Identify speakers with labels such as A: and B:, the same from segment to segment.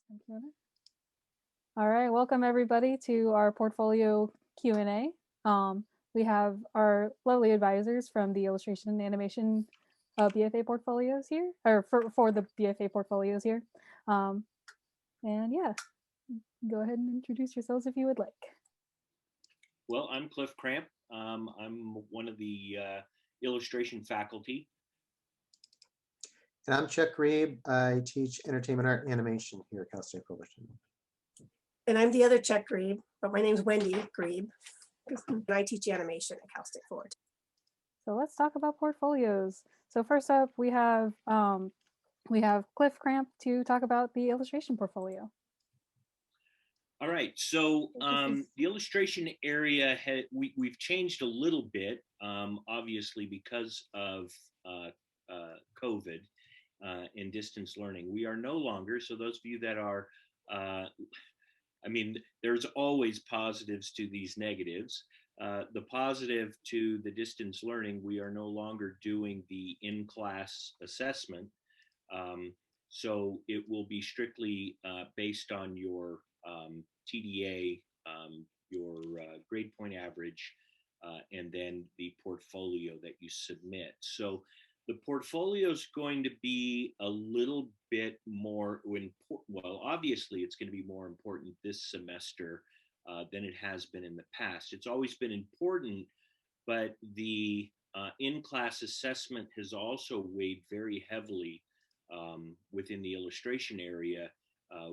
A: Thank you. All right, welcome everybody to our portfolio Q&A. We have our lovely advisors from the illustration and animation BFA portfolios here, or for the BFA portfolios here. And yeah, go ahead and introduce yourselves if you would like.
B: Well, I'm Cliff Cramp. I'm one of the illustration faculty.
C: And I'm Chuck Grieb. I teach entertainment art and animation here at Cal State Fullerton.
D: And I'm the other Chuck Grieb, but my name's Wendy Grieb. And I teach animation at Cal State Fullerton.
A: So let's talk about portfolios. So first up, we have Cliff Cramp to talk about the illustration portfolio.
B: All right, so the illustration area, we've changed a little bit, obviously because of COVID and distance learning. We are no longer, so those of you that are, I mean, there's always positives to these negatives. The positive to the distance learning, we are no longer doing the in-class assessment. So it will be strictly based on your TDA, your grade point average, and then the portfolio that you submit. So the portfolio is going to be a little bit more important. Well, obviously, it's going to be more important this semester than it has been in the past. It's always been important, but the in-class assessment has also weighed very heavily within the illustration area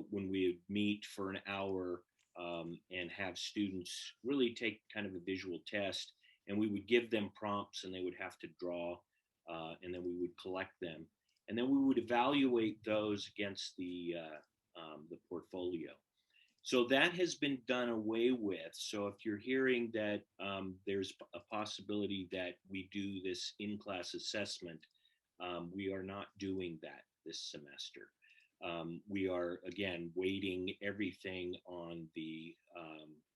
B: when we meet for an hour and have students really take kind of a visual test, and we would give them prompts and they would have to draw, and then we would collect them, and then we would evaluate those against the portfolio. So that has been done away with. So if you're hearing that there's a possibility that we do this in-class assessment, we are not doing that this semester. We are, again, weighting everything on the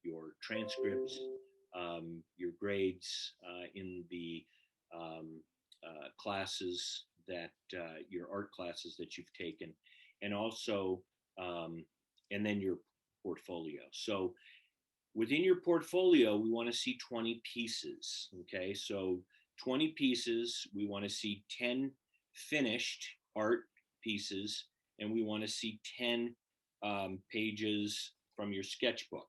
B: your transcripts, your grades in the classes that your art classes that you've taken, and also and then your portfolio. So within your portfolio, we want to see 20 pieces. Okay, so 20 pieces. We want to see 10 finished art pieces, and we want to see 10 pages from your sketchbook.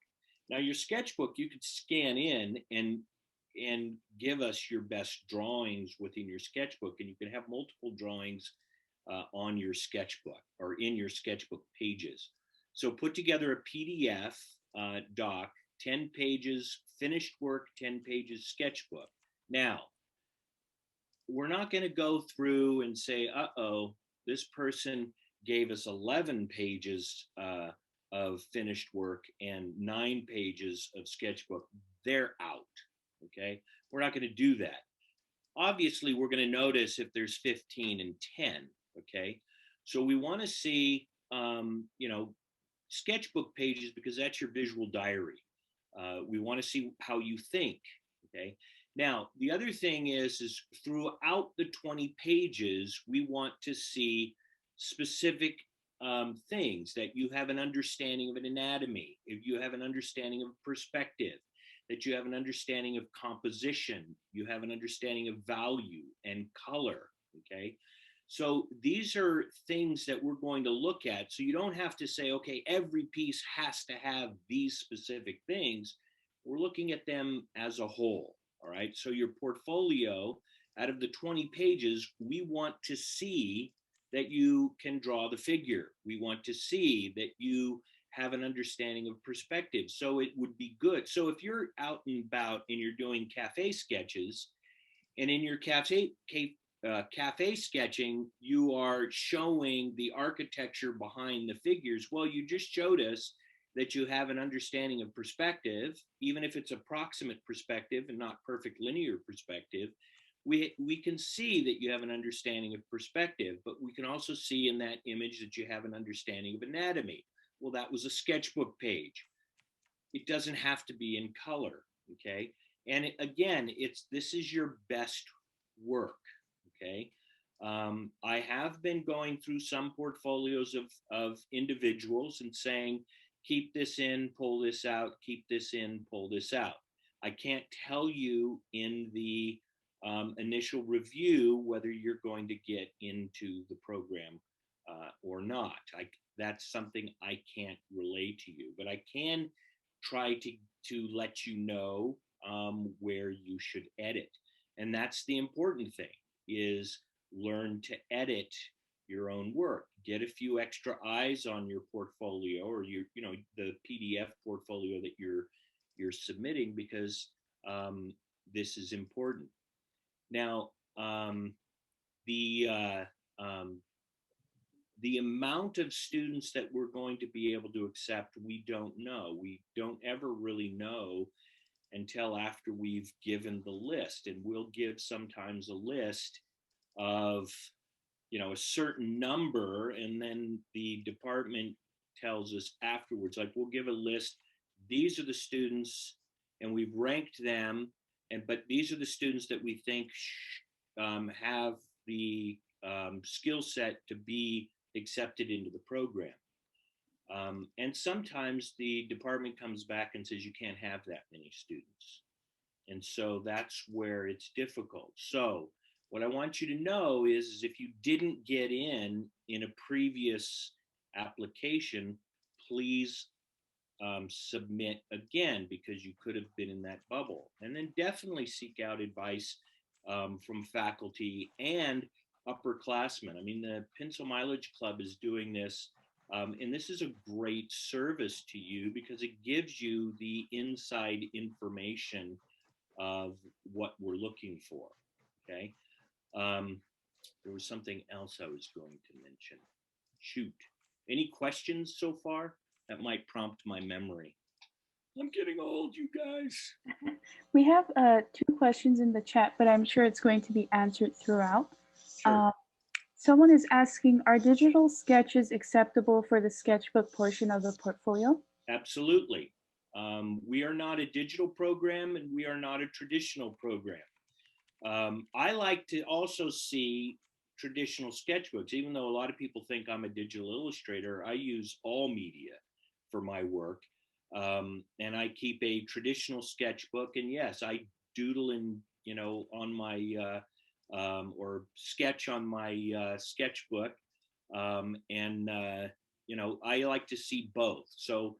B: Now, your sketchbook, you could scan in and give us your best drawings within your sketchbook, and you can have multiple drawings on your sketchbook or in your sketchbook pages. So put together a PDF doc, 10 pages finished work, 10 pages sketchbook. Now, we're not going to go through and say, uh-oh, this person gave us 11 pages of finished work and 9 pages of sketchbook. They're out. Okay, we're not going to do that. Obviously, we're going to notice if there's 15 and 10. Okay, so we want to see, you know, sketchbook pages because that's your visual diary. We want to see how you think. Okay, now the other thing is throughout the 20 pages, we want to see specific things, that you have an understanding of an anatomy, if you have an understanding of perspective, that you have an understanding of composition, you have an understanding of value and color. Okay, so these are things that we're going to look at. So you don't have to say, okay, every piece has to have these specific things. We're looking at them as a whole. All right, so your portfolio, out of the 20 pages, we want to see that you can draw the figure. We want to see that you have an understanding of perspective. So it would be good. So if you're out and about and you're doing cafe sketches, and in your cafe sketching, you are showing the architecture behind the figures, well, you just showed us that you have an understanding of perspective, even if it's approximate perspective and not perfect linear perspective. We can see that you have an understanding of perspective, but we can also see in that image that you have an understanding of anatomy. Well, that was a sketchbook page. It doesn't have to be in color, okay? And again, this is your best work, okay? I have been going through some portfolios of individuals and saying, keep this in, pull this out, keep this in, pull this out. I can't tell you in the initial review whether you're going to get into the program or not. That's something I can't relay to you, but I can try to let you know where you should edit. And that's the important thing, is learn to edit your own work. Get a few extra eyes on your portfolio, or the PDF portfolio that you're submitting, because this is important. Now, the amount of students that we're going to be able to accept, we don't know. We don't ever really know until after we've given the list, and we'll give sometimes a list of a certain number, and then the department tells us afterwards, like, we'll give a list, these are the students and we've ranked them, but these are the students that we think have the skill set to be accepted into the program. And sometimes the department comes back and says you can't have that many students, and so that's where it's difficult. So what I want you to know is if you didn't get in a previous application, please submit again, because you could have been in that bubble. And then definitely seek out advice from faculty and upperclassmen. I mean, the Pencil Mileage Club is doing this, and this is a great service to you because it gives you the inside information of what we're looking for, okay? There was something else I was going to mention. Shoot. Any questions so far? That might prompt my memory. I'm getting old, you guys.
E: We have 2 questions in the chat, but I'm sure it's going to be answered throughout.
B: Sure.
E: Someone is asking, are digital sketches acceptable for the sketchbook portion of the portfolio?
B: Absolutely. We are not a digital program, and we are not a traditional program. I like to also see traditional sketchbooks, even though a lot of people think I'm a digital illustrator. I use all media for my work, and I keep a traditional sketchbook. And yes, I doodle in, on my or sketch on my sketchbook, and I like to see both. So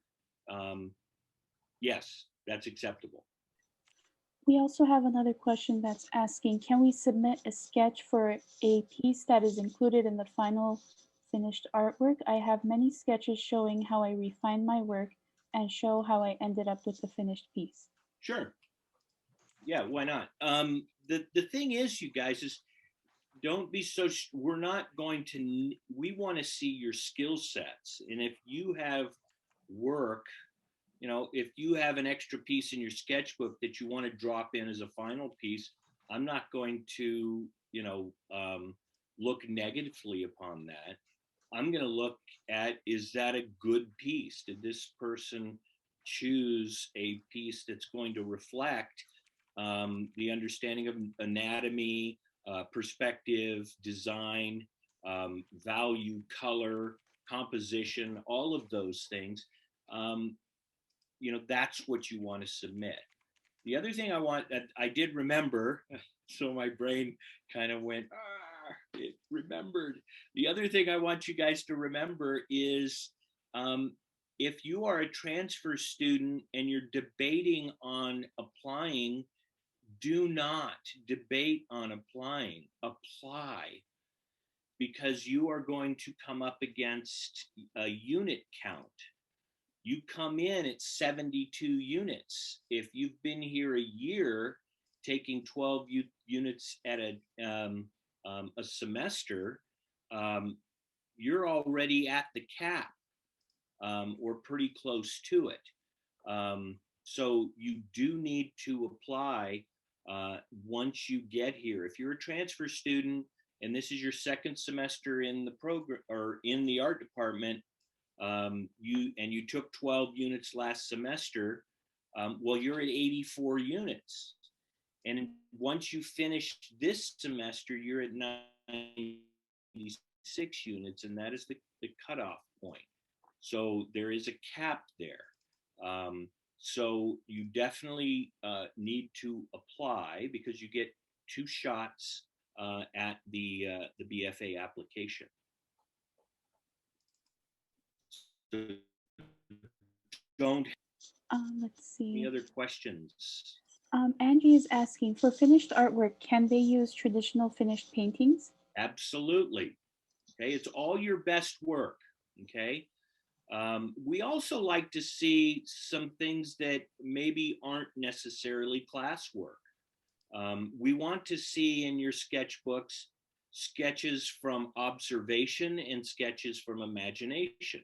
B: yes, that's acceptable.
E: We also have another question that's asking, can we submit a sketch for a piece that is included in the final finished artwork? I have many sketches showing how I refined my work and show how I ended up with the finished piece.
B: Sure. Yeah, why not? The thing is, you guys, is don't be so, we're not going to, we want to see your skill sets. And if you have work, if you have an extra piece in your sketchbook that you want to drop in as a final piece, I'm not going to, look negatively upon that. I'm going to look at, is that a good piece? Did this person choose a piece that's going to reflect the understanding of anatomy, perspective, design, value, color, composition, all of those things? That's what you want to submit. The other thing I did remember, so my brain kind of went, it remembered. The other thing I want you guys to remember is if you are a transfer student and you're debating on applying, do not debate on applying. Apply, because you are going to come up against a unit count. You come in at 72 units. If you've been here a year, taking 12 units at a semester, you're already at the cap, or pretty close to it. So you do need to apply once you get here. If you're a transfer student and this is your second semester in the program or in the art department, you took 12 units last semester, well, you're at 84 units. And once you finish this semester, you're at 96 units, and that is the cutoff point. So there is a cap there. So you definitely need to apply because you get 2 shots at the BFA application. So don't
E: Let's see.
B: any other questions?
E: Angie is asking, for finished artwork, can they use traditional finished paintings?
B: Absolutely. Okay, it's all your best work. Okay. We also like to see some things that maybe aren't necessarily classwork. We want to see in your sketchbooks sketches from observation and sketches from imagination.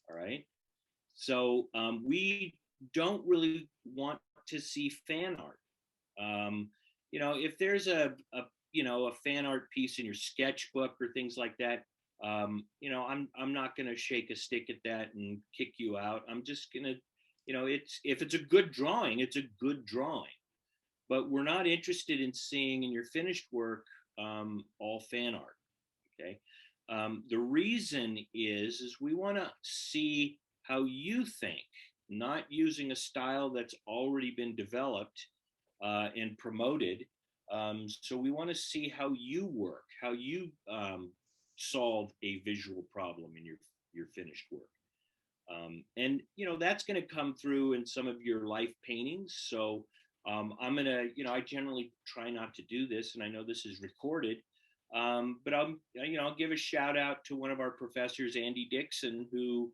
B: All right. So we don't really want to see fan art. You know, if there's a fan art piece in your sketchbook or things like that, you know, I'm not going to shake a stick at that and kick you out. I'm just going to, you know, if it's a good drawing, it's a good drawing. But we're not interested in seeing in your finished work all fan art. Okay. The reason is we want to see how you think, not using a style that's already been developed and promoted. So we want to see how you work, how you solve a visual problem in your finished work. And, you know, that's going to come through in some of your life paintings. So I'm going to, you know, I generally try not to do this, and I know this is recorded, but I'll give a shout out to one of our professors, Andy Dixon, who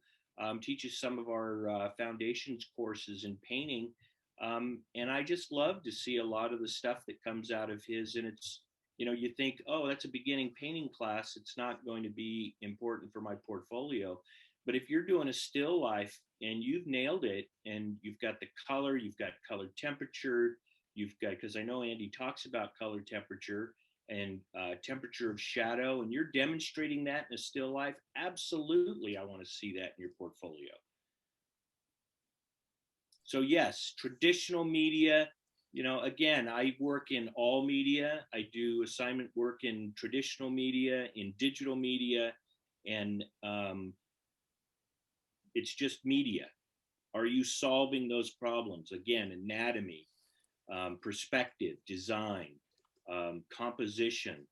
B: teaches some of our foundations courses in painting. And I just love to see a lot of the stuff that comes out of his, and it's, you know, you think, oh, that's a beginning painting class. It's not going to be important for my portfolio. But if you're doing a still life and you've nailed it, and you've got the color, you've got color temperature, you've got, because I know Andy talks about color temperature and temperature of shadow, and you're demonstrating that in a still life, absolutely, I want to see that in your portfolio. So yes, traditional media, you know, again, I work in all media. I do assignment work in traditional media, in digital media, and it's just media. Are you solving those problems? Again, anatomy, perspective, design, composition,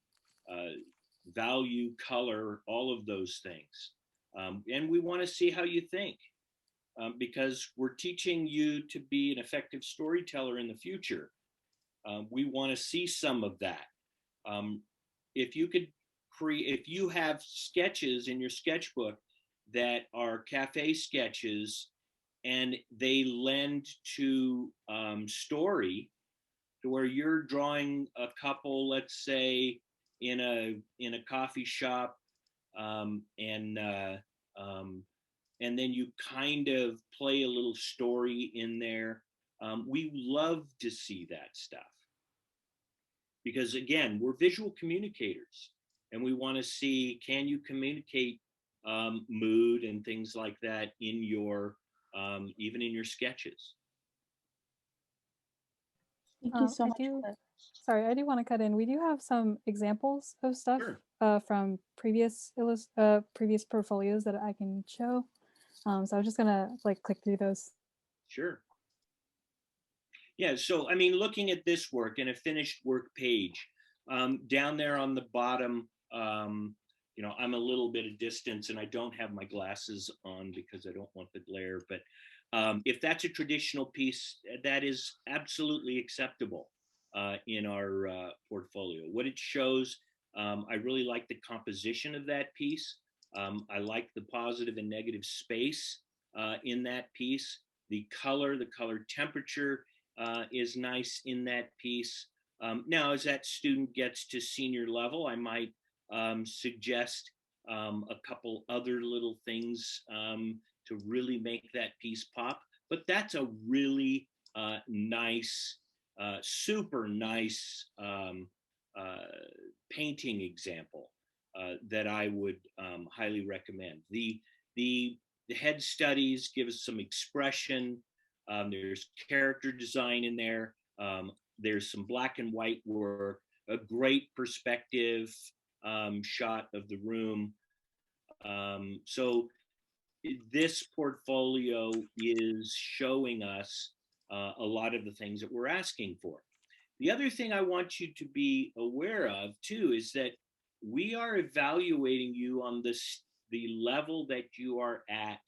B: value, color, all of those things. And we want to see how you think, because we're teaching you to be an effective storyteller in the future. We want to see some of that. If you have sketches in your sketchbook that are cafe sketches and they lend to story, to where you're drawing a couple, let's say in a coffee shop, and then you kind of play a little story in there. We love to see that stuff, because again, we're visual communicators, and we want to see, can you communicate mood and things like that in your even in your sketches.
E: Thank you so much.
A: Sorry, I do want to cut in. We do have some examples of stuff from previous portfolios that I can show. So I was just gonna like click through those.
B: Sure. Yeah, so I mean, looking at this work in a finished work page, down there on the bottom, you know, I'm a little bit of distance and I don't have my glasses on because I don't want the glare, but if that's a traditional piece, that is absolutely acceptable in our portfolio. What it shows, I really like the composition of that piece. I like the positive and negative space in that piece. The color temperature is nice in that piece. Now, as that student gets to senior level, I might suggest a couple other little things to really make that piece pop. But that's a really nice, super nice painting example that I would highly recommend. The head studies give us some expression. There's character design in there. There's some black and white work, a great perspective, shot of the room. So this portfolio is showing us a lot of the things that we're asking for. The other thing I want you to be aware of too is that we are evaluating you on the level that you are at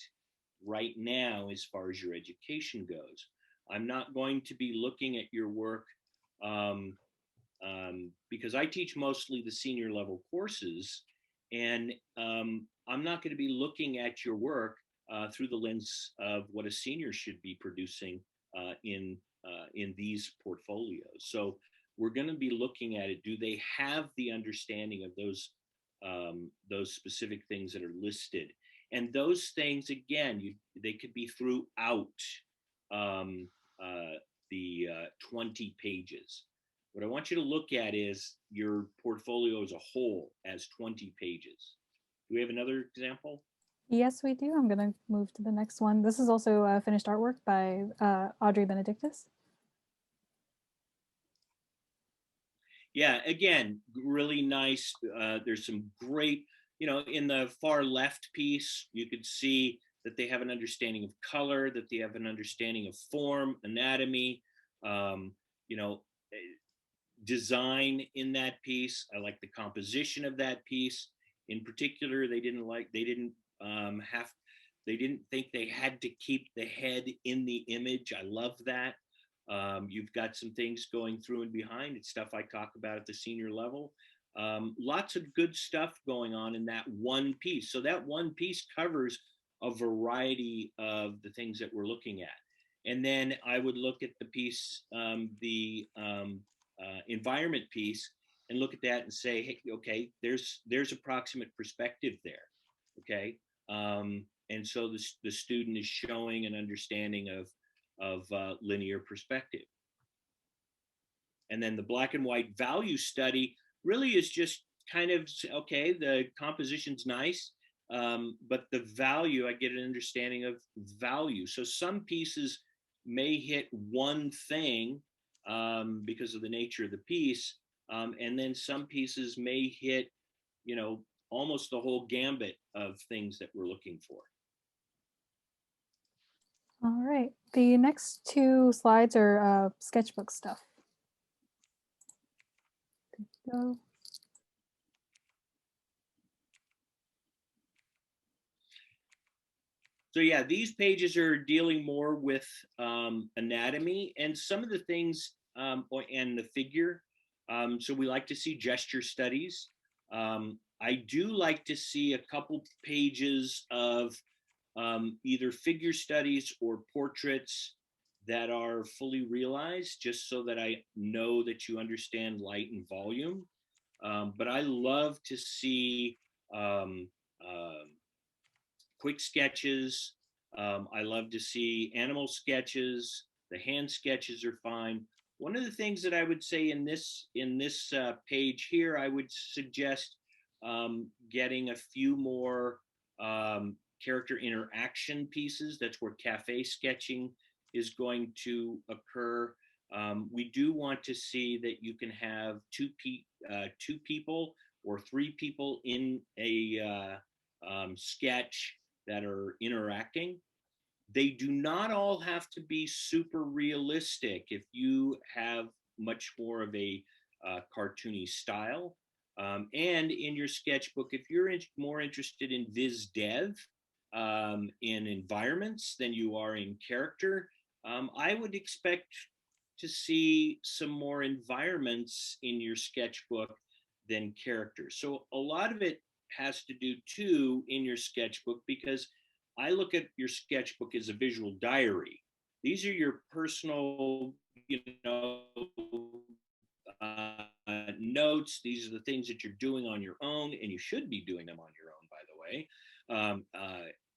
B: right now as far as your education goes. I'm not going to be looking at your work because I teach mostly the senior level courses, and I'm not going to be looking at your work through the lens of what a senior should be producing in these portfolios. So we're going to be looking at it. Do they have the understanding of those specific things that are listed? And those things, again, they could be throughout the 20 pages. What I want you to look at is your portfolio as a whole as 20 pages. Do we have another example?
A: Yes, we do. I'm going to move to the next one. This is also finished artwork by Audrey Benedictus.
B: Yeah, again, really nice. There's some great, in the far left piece, you could see that they have an understanding of color, that they have an understanding of form, anatomy, design in that piece. I like the composition of that piece. In particular, they didn't think they had to keep the head in the image. I love that. You've got some things going through and behind. It's stuff I talk about at the senior level. Lots of good stuff going on in that one piece. So that one piece covers a variety of the things that we're looking at. And then I would look at the piece, the environment piece, and look at that and say, hey, okay, there's approximate perspective there, okay? And so the student is showing an understanding of linear perspective. And then the black and white value study really is just kind of, okay, the composition's nice, but the value, I get an understanding of value. So some pieces may hit one thing because of the nature of the piece, and then some pieces may hit, almost the whole gambit of things that we're looking for.
A: All right. The next two slides are sketchbook stuff. Go.
B: So yeah, these pages are dealing more with anatomy and some of the things and the figure. So we like to see gesture studies. I do like to see a couple pages of either figure studies or portraits that are fully realized, just so that I know that you understand light and volume. But I love to see quick sketches. I love to see animal sketches. The hand sketches are fine. One of the things that I would say in this page here, I would suggest getting a few more character interaction pieces. That's where cafe sketching is going to occur. We do want to see that you can have two people or three people in a sketch that are interacting. They do not all have to be super realistic. If you have much more of a cartoony style, and in your sketchbook, if you're more interested in viz dev, in environments than you are in character, I would expect to see some more environments in your sketchbook than characters. So a lot of it has to do too in your sketchbook, because I look at your sketchbook as a visual diary. These are your personal, notes. These are the things that you're doing on your own, and you should be doing them on your own, by the way,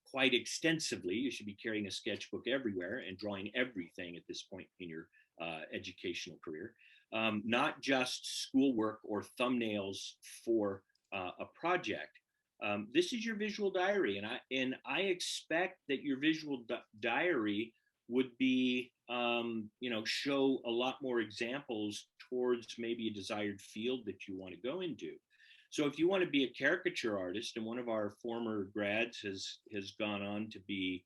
B: quite extensively. You should be carrying a sketchbook everywhere and drawing everything at this point in your educational career, not just schoolwork or thumbnails for a project. This is your visual diary, and I expect that your visual diary would be, show a lot more examples towards maybe a desired field that you want to go into. So if you want to be a caricature artist, and one of our former grads has gone on to be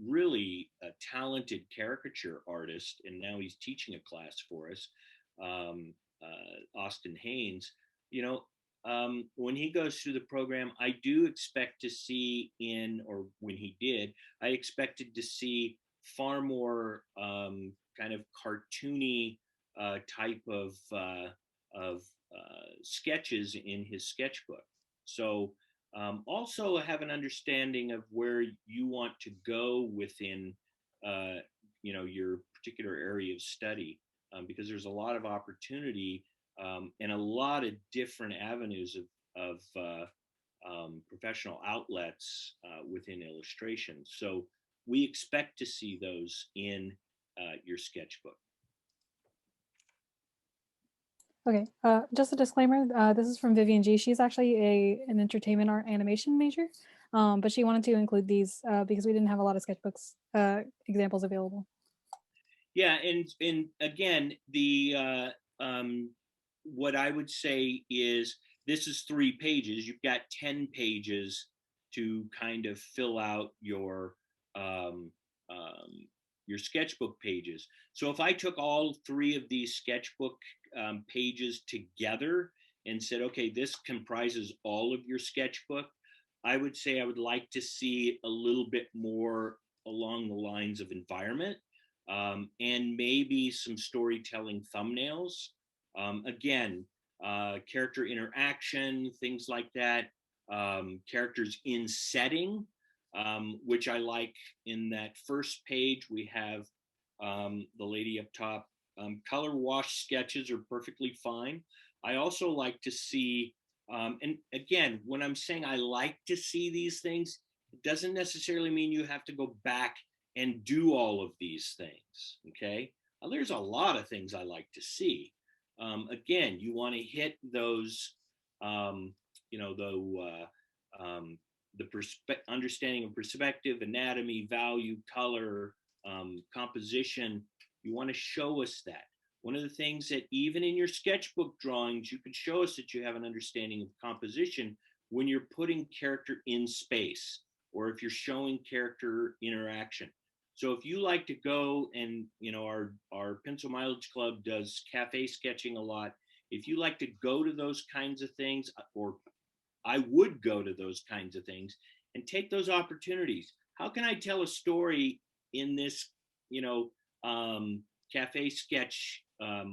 B: really a talented caricature artist, and now he's teaching a class for us, Austin Haynes. You know, when he goes through the program, I do expect to see or when he did, I expected to see far more kind of cartoony type of sketches in his sketchbook. So also have an understanding of where you want to go within your particular area of study, because there's a lot of opportunity and a lot of different avenues of professional outlets within illustration. So we expect to see those in your sketchbook.
A: Okay, just a disclaimer, this is from Vivian G. She's actually an entertainment art animation major, but she wanted to include these because we didn't have a lot of sketchbooks examples available.
B: Yeah, and again, the what I would say is this is 3 pages. You've got 10 pages to kind of fill out your sketchbook pages. So if I took all 3 of these sketchbook pages together and said, okay, this comprises all of your sketchbook, I would say I would like to see a little bit more along the lines of environment, and maybe some storytelling thumbnails. Again, character interaction, things like that, characters in setting, which I like. In that first page, we have the lady up top. Color wash sketches are perfectly fine. I also like to see, and again, when I'm saying I like to see these things, it doesn't necessarily mean you have to go back and do all of these things, okay? There's a lot of things I like to see. Again, you want to hit those, understanding of perspective, anatomy, value, color, composition. You want to show us that. One of the things that even in your sketchbook drawings, you can show us that you have an understanding of composition when you're putting character in space, or if you're showing character interaction. So if you like to go and, our Pencil Mileage Club does cafe sketching a lot. If you like to go to those kinds of things, or I would go to those kinds of things and take those opportunities. How can I tell a story in this, cafe sketch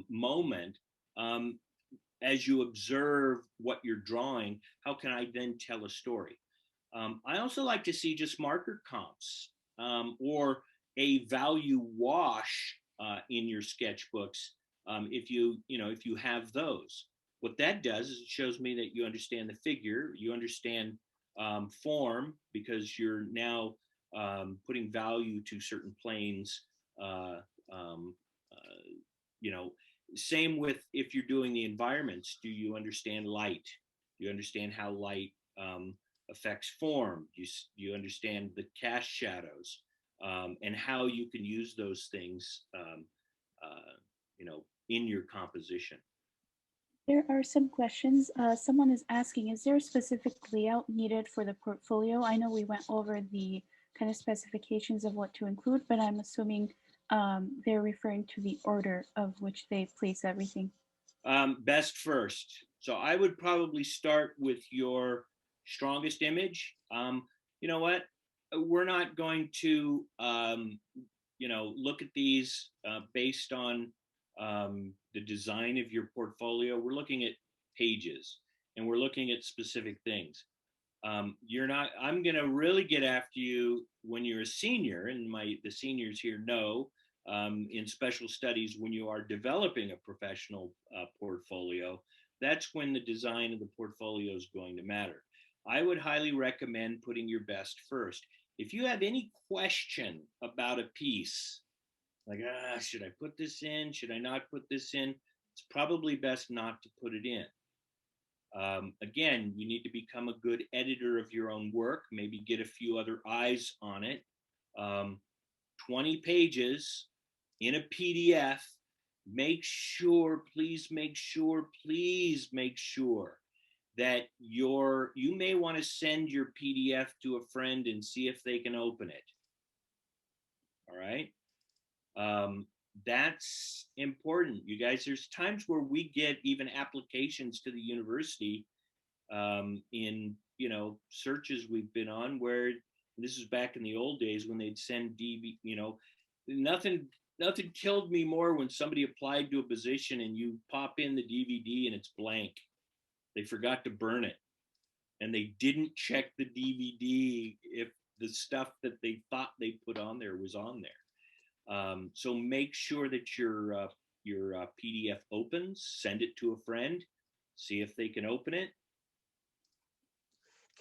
B: moment? As you observe what you're drawing, how can I then tell a story? I also like to see just marker comps, or a value wash in your sketchbooks, if you have those. What that does is it shows me that you understand the figure, you understand form, because you're now putting value to certain planes. Same with if you're doing the environments. Do you understand light? Do you understand how light affects form? Do you understand the cast shadows, and how you can use those things, in your composition?
E: There are some questions. Someone is asking, is there a specific layout needed for the portfolio? I know we went over the kind of specifications of what to include, but I'm assuming they're referring to the order of which they place everything.
B: Best first. So I would probably start with your strongest image. You know what? We're not going to, look at these based on the design of your portfolio. We're looking at pages, and we're looking at specific things. I'm going to really get after you when you're a senior, and the seniors here know, in special studies, when you are developing a professional portfolio, that's when the design of the portfolio is going to matter. I would highly recommend putting your best first. If you have any question about a piece, like, should I put this in? Should I not put this in? It's probably best not to put it in. Again, you need to become a good editor of your own work, maybe get a few other eyes on it. 20 pages in a PDF. Please make sure that you may want to send your PDF to a friend and see if they can open it. All right. That's important, you guys. There's times where we get even applications to the university in, you know, searches we've been on, where this is back in the old days when they'd send DV, you know, nothing killed me more when somebody applied to a position and you pop in the DVD and it's blank. They forgot to burn it, and they didn't check the DVD if the stuff that they thought they put on there was on there. So make sure that your PDF opens, send it to a friend, see if they can open it.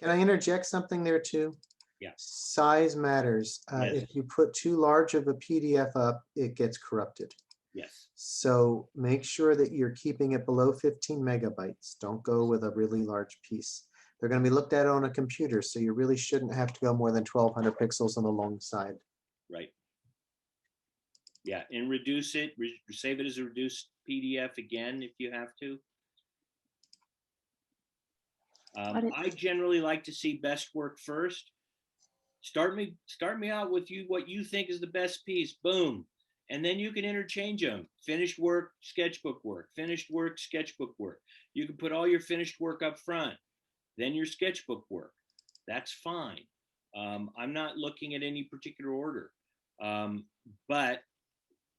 C: Can I interject something there too?
B: Yeah.
C: Size matters.
B: Yes.
C: If you put too large of a PDF up, it gets corrupted.
B: Yes.
C: So make sure that you're keeping it below 15 megabytes. Don't go with a really large piece. They're going to be looked at on a computer, so you really shouldn't have to go more than 1200 pixels on the long side.
B: Right. Yeah, and reduce it, save it as a reduced PDF again if you have to. I generally like to see best work first. Start me out with what you think is the best piece. Boom. And then you can interchange them. Finished work, sketchbook work, finished work, sketchbook work. You can put all your finished work up front, then your sketchbook work. That's fine. I'm not looking at any particular order. But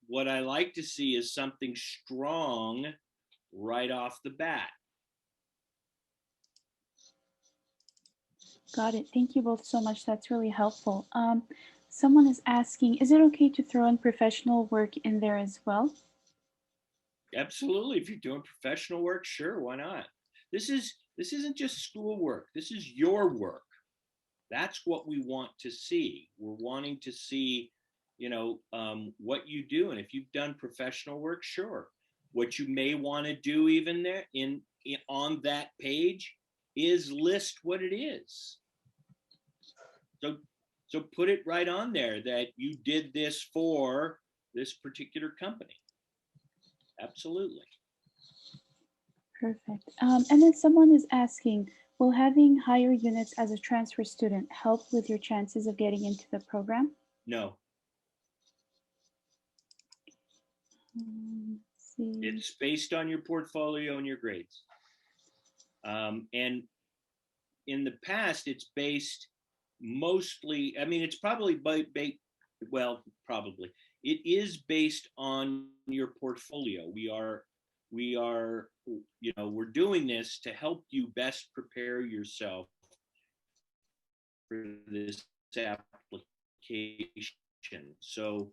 B: what I like to see is something strong right off the bat.
E: Got it. Thank you both so much. That's really helpful. Someone is asking, is it okay to throw in professional work in there as well?
B: Absolutely. If you're doing professional work, sure, why not? This isn't just school work. This is your work. That's what we want to see. We're wanting to see, you know, what you do. And if you've done professional work, sure. What you may want to do even there on that page is list what it is. So put it right on there that you did this for this particular company. Absolutely.
E: Perfect. And then someone is asking, will having higher units as a transfer student help with your chances of getting into the program?
B: No.
E: Let's see.
B: It's based on your portfolio and your grades. And in the past, it's based mostly, I mean, it's probably, probably. It is based on your portfolio. We are, you know, we're doing this to help you best prepare yourself for this application. So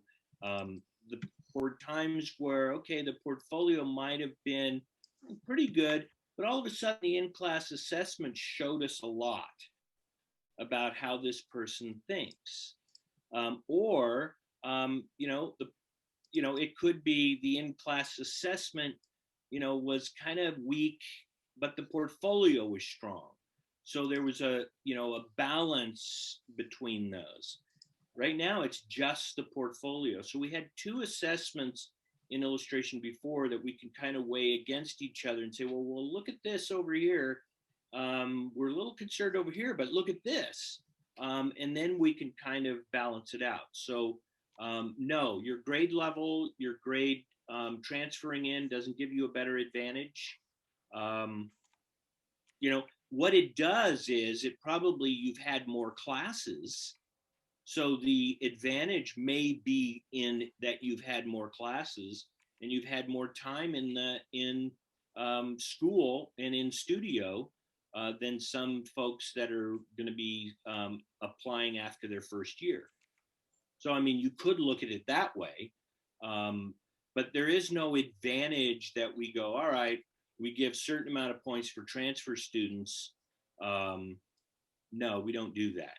B: for times where, okay, the portfolio might have been pretty good, but all of a sudden the in-class assessment showed us a lot about how this person thinks. You know, it could be the in-class assessment, you know, was kind of weak, but the portfolio was strong. So there was a balance between those. Right now, it's just the portfolio. So we had two assessments in illustration before that we can kind of weigh against each other and say, well, look at this over here. We're a little concerned over here, but look at this. And then we can kind of balance it out. So no, your grade level, your grade transferring in doesn't give you a better advantage. You know, what it does is you've had more classes. So the advantage may be in that you've had more classes and you've had more time in school and in studio than some folks that are going to be applying after their first year. So, I mean, you could look at it that way, but there is no advantage that we go, all right, we give certain amount of points for transfer students. No, we don't do that.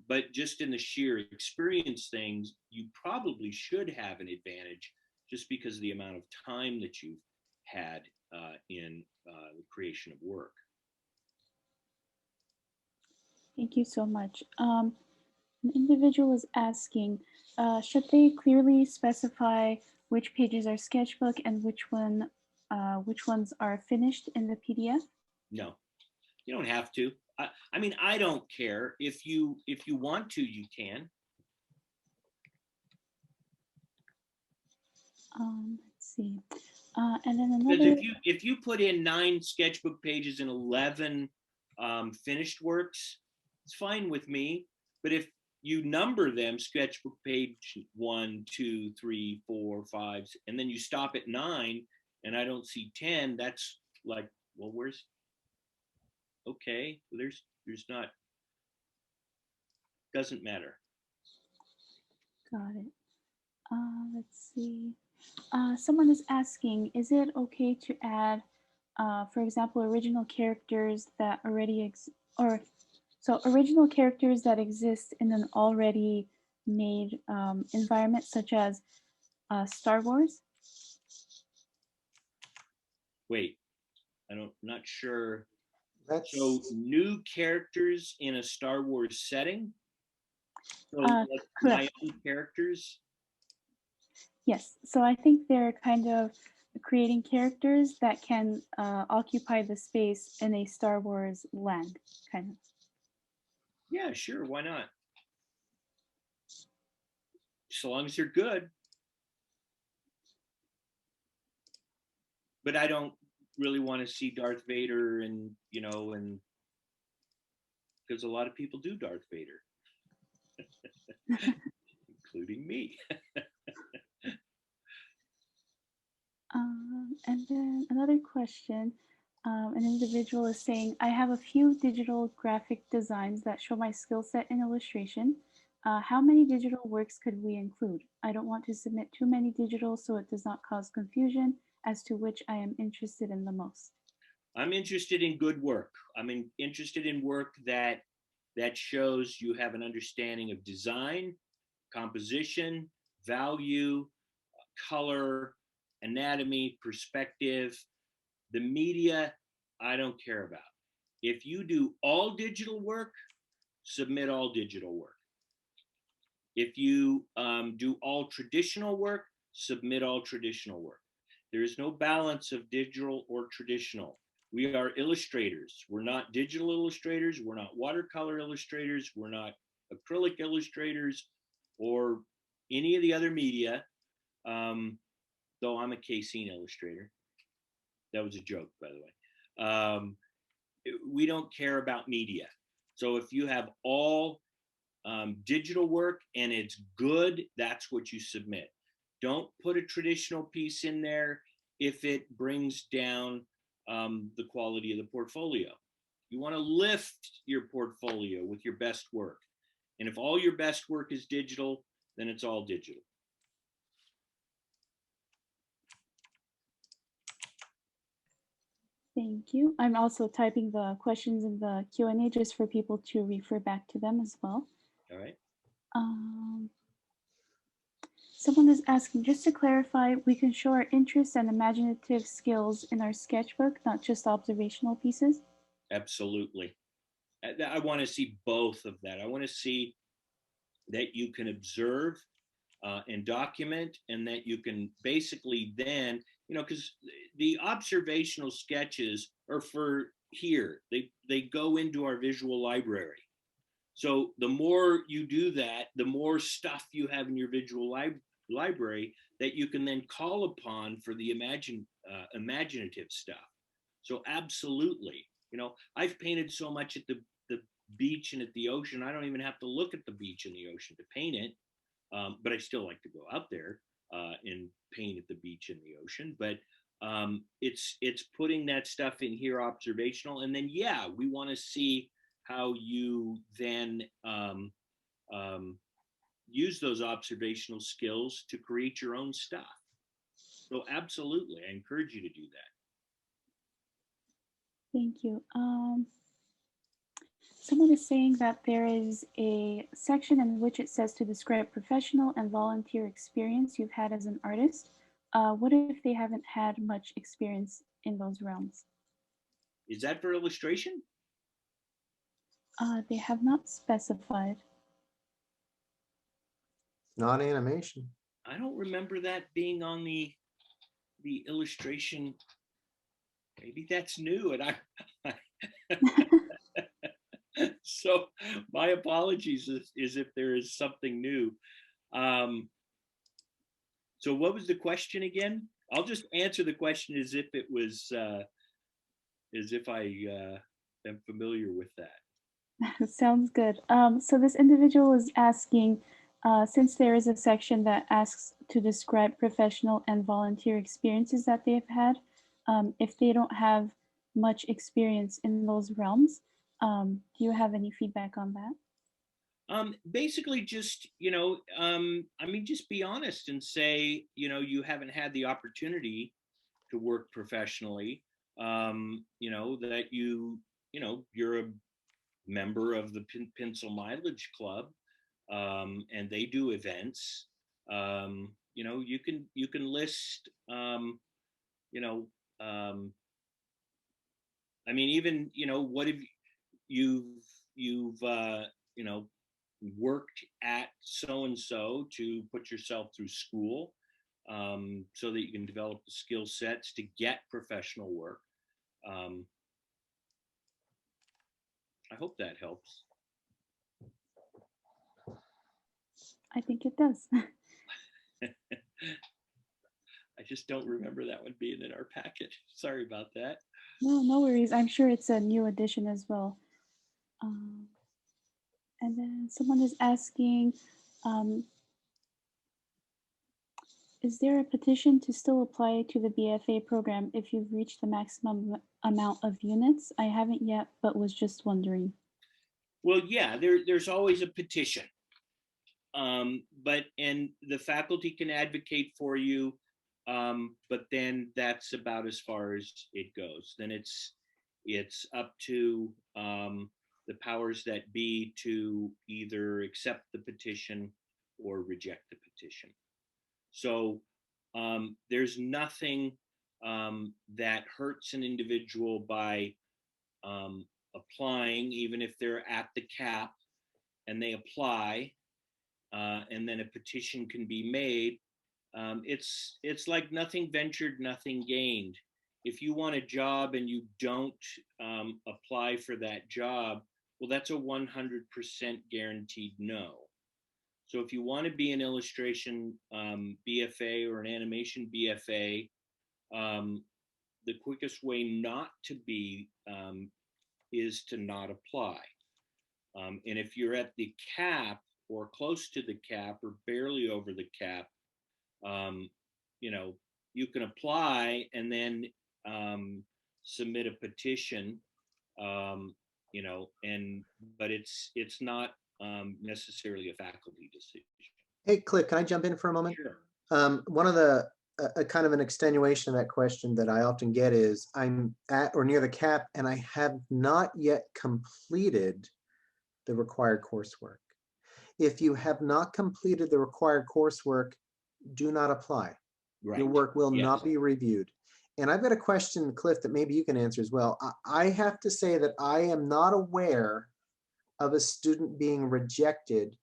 B: But just in the sheer experience things, you probably should have an advantage just because of the amount of time that you've had in the creation of work.
E: Thank you so much. An individual is asking, should they clearly specify which pages are sketchbook and which ones are finished in the PDF?
B: No, You don't have to. I mean, I don't care. If you want to, you can.
E: Let's see. And then
B: Because
E: another.
B: if you put in 9 sketchbook pages and 11 finished works, it's fine with me. But if you number them, sketchbook page 1, 2, 3, 4, 5, and then you stop at 9, and I don't see 10, that's like, well, where's, okay, there's not, doesn't matter.
E: Got it. Let's see. Someone is asking, is it okay to add, for example, original characters that already original characters that exist in an already made environment, such as Star Wars?
B: Wait, not sure.
C: That's,
B: So new characters in a Star Wars setting? So like my
E: Correct.
B: own characters?
E: Yes. So I think they're kind of creating characters that can occupy the space in a Star Wars land, kind of.
B: Yeah, sure, why not? So long as they're good. But I don't really want to see Darth Vader and, and because a lot of people do Darth Vader, including me.
E: And then another question, an individual is saying, I have a few digital graphic designs that show my skill set in illustration. How many digital works could we include? I don't want to submit too many digital so it does not cause confusion as to which I am interested in the most.
B: I'm interested in good work. I'm interested in work that shows you have an understanding of design, composition, value, color, anatomy, perspective. The media, I don't care about. If you do all digital work, submit all digital work. If you do all traditional work, submit all traditional work. There is no balance of digital or traditional. We are illustrators. We're not digital illustrators. We're not watercolor illustrators. We're not acrylic illustrators or any of the other media, though I'm a casein illustrator. That was a joke, by the way. We don't care about media. So if you have all digital work and it's good, that's what you submit. Don't put a traditional piece in there if it brings down the quality of the portfolio. You want to lift your portfolio with your best work. And if all your best work is digital, then it's all digital.
E: Thank you. I'm also typing the questions in the Q&A just for people to refer back to them as well.
B: All right.
E: Someone is asking, just to clarify, we can show our interests and imaginative skills in our sketchbook, not just observational pieces?
B: Absolutely. I want to see both of that. I want to see that you can observe and document, and that you can basically then, because the observational sketches are for here. They go into our visual library. So the more you do that, the more stuff you have in your visual library that you can then call upon for the imaginative stuff. So absolutely, I've painted so much at the beach and at the ocean, I don't even have to look at the beach and the ocean to paint it. But I still like to go out there and paint at the beach and the ocean. But it's putting that stuff in here observational. And then, yeah, we want to see how you then use those observational skills to create your own stuff. So absolutely, I encourage you to do that.
E: Thank you. Someone is saying that there is a section in which it says to describe professional and volunteer experience you've had as an artist. What if they haven't had much experience in those realms?
B: Is that for illustration?
E: They have not specified.
C: not animation.
B: I don't remember that being on the illustration. Maybe that's new, and So my apologies is if there is something new. So what was the question again? I'll just answer the question as if it was, as if I am familiar with that.
E: Sounds good. So this individual is asking, since there is a section that asks to describe professional and volunteer experiences that they've had, if they don't have much experience in those realms, do you have any feedback on that?
B: Basically just, I mean, just be honest and say, you haven't had the opportunity to work professionally, that you're a member of the Pencil Mileage Club, and they do events. You can list, I mean, even, what if you've worked at so and so to put yourself through school, so that you can develop the skill sets to get professional work. I hope that helps.
E: I think it does.
B: I just don't remember that one being in our packet. Sorry about that.
E: No worries. I'm sure it's a new addition as well. And then someone is asking, is there a petition to still apply to the BFA program if you've reached the maximum amount of units? I haven't yet, but was just wondering.
B: Well, yeah, there's always a petition. And the faculty can advocate for you, but then that's about as far as it goes. Then it's up to the powers that be to either accept the petition or reject the petition. So there's nothing that hurts an individual by applying, even if they're at the cap and they apply, and then a petition can be made. It's like nothing ventured, nothing gained. If you want a job and you don't apply for that job, well, that's a 100% guaranteed no. So if you want to be an illustration BFA or an animation BFA, the quickest way not to be is to not apply. And if you're at the cap or close to the cap or barely over the cap, you can apply and then submit a petition, but it's not necessarily a faculty decision.
C: Hey, Cliff, can I jump in for a moment?
B: Sure.
C: One of the kind of an extenuation of that question that I often get is I'm at or near the cap and I have not yet completed the required coursework. If you have not completed the required coursework, do not apply.
B: Right.
C: Your work will
B: Yes.
C: not be reviewed. And I've got a question, Cliff, that maybe you can answer as well. I have to say that I am not aware of a student being rejected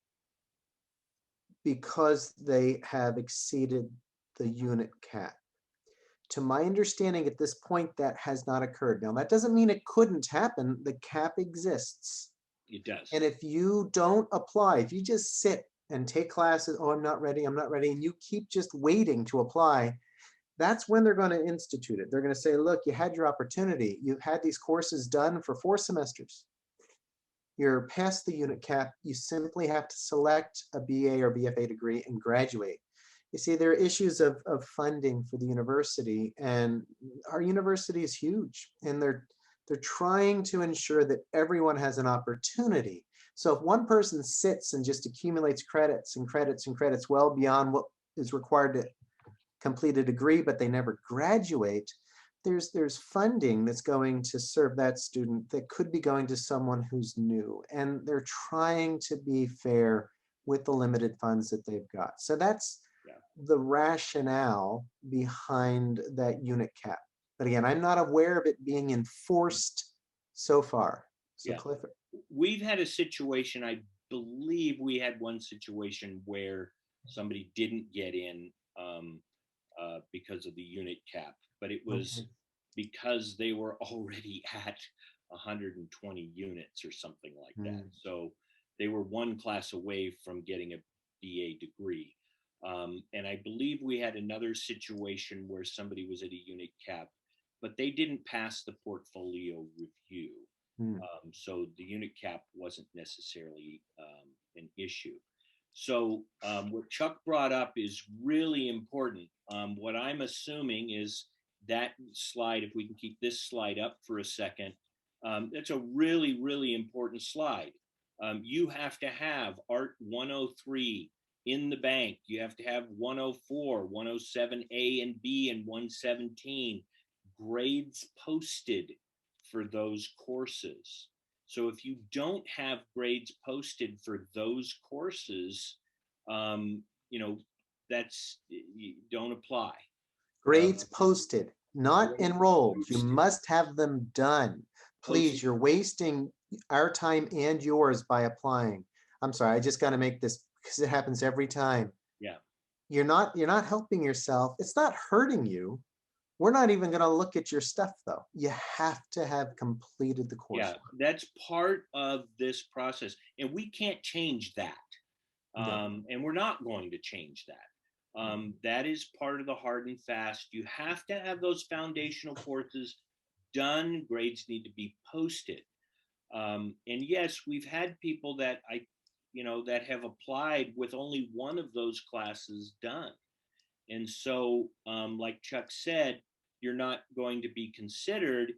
C: because they have exceeded the unit cap. To my understanding at this point, that has not occurred. Now, that doesn't mean it couldn't happen. The cap exists.
B: It does.
C: And if you don't apply, if you just sit and take classes, oh, I'm not ready, and you keep just waiting to apply, that's when they're going to institute it. They're going to say, look, you had your opportunity. You've had these courses done for 4 semesters. You're past the unit cap. You simply have to select a BA or BFA degree and graduate. You see, there are issues of funding for the university, and our university is huge, and they're trying to ensure that everyone has an opportunity. So if one person sits and just accumulates credits and credits and credits well beyond what is required to complete a degree, but they never graduate, there's funding that's going to serve that student that could be going to someone who's new. And they're trying to be fair with the limited funds that they've got. So that's the rationale behind that unit cap. But again, I'm not aware of it being enforced so far. So
B: Yeah.
C: Clifford.
B: We've had a situation, I believe we had one situation where somebody didn't get in because of the unit cap, but it was because they were already at 120 units or something like that.
C: Mm.
B: So they were one class away from getting a BA degree. And I believe we had another situation where somebody was at a unit cap, but they didn't pass the portfolio review.
C: Mm.
B: So the unit cap wasn't necessarily an issue. So what Chuck brought up is really important. What I'm assuming is that slide, if we can keep this slide up for a second, that's a really, really important slide. You have to have Art 103 in the bank. You have to have 104, 107A and B, and 117 grades posted for those courses. So if you don't have grades posted for those courses, that's, you don't apply.
C: Grades posted, not enrolled. You must have them done. Please, you're wasting our time and yours by applying. I'm sorry, I just got to make this because it happens every time.
B: Yeah.
C: You're not helping yourself. It's not hurting you. We're not even going to look at your stuff though. You have to have completed the course.
B: Yeah, that's part of this process, and we can't change that. And we're not going to change that. That is part of the hard and fast. You have to have those foundational courses done. Grades need to be posted. And yes, we've had people that that have applied with only one of those classes done. And so, like Chuck said, you're not going to be considered.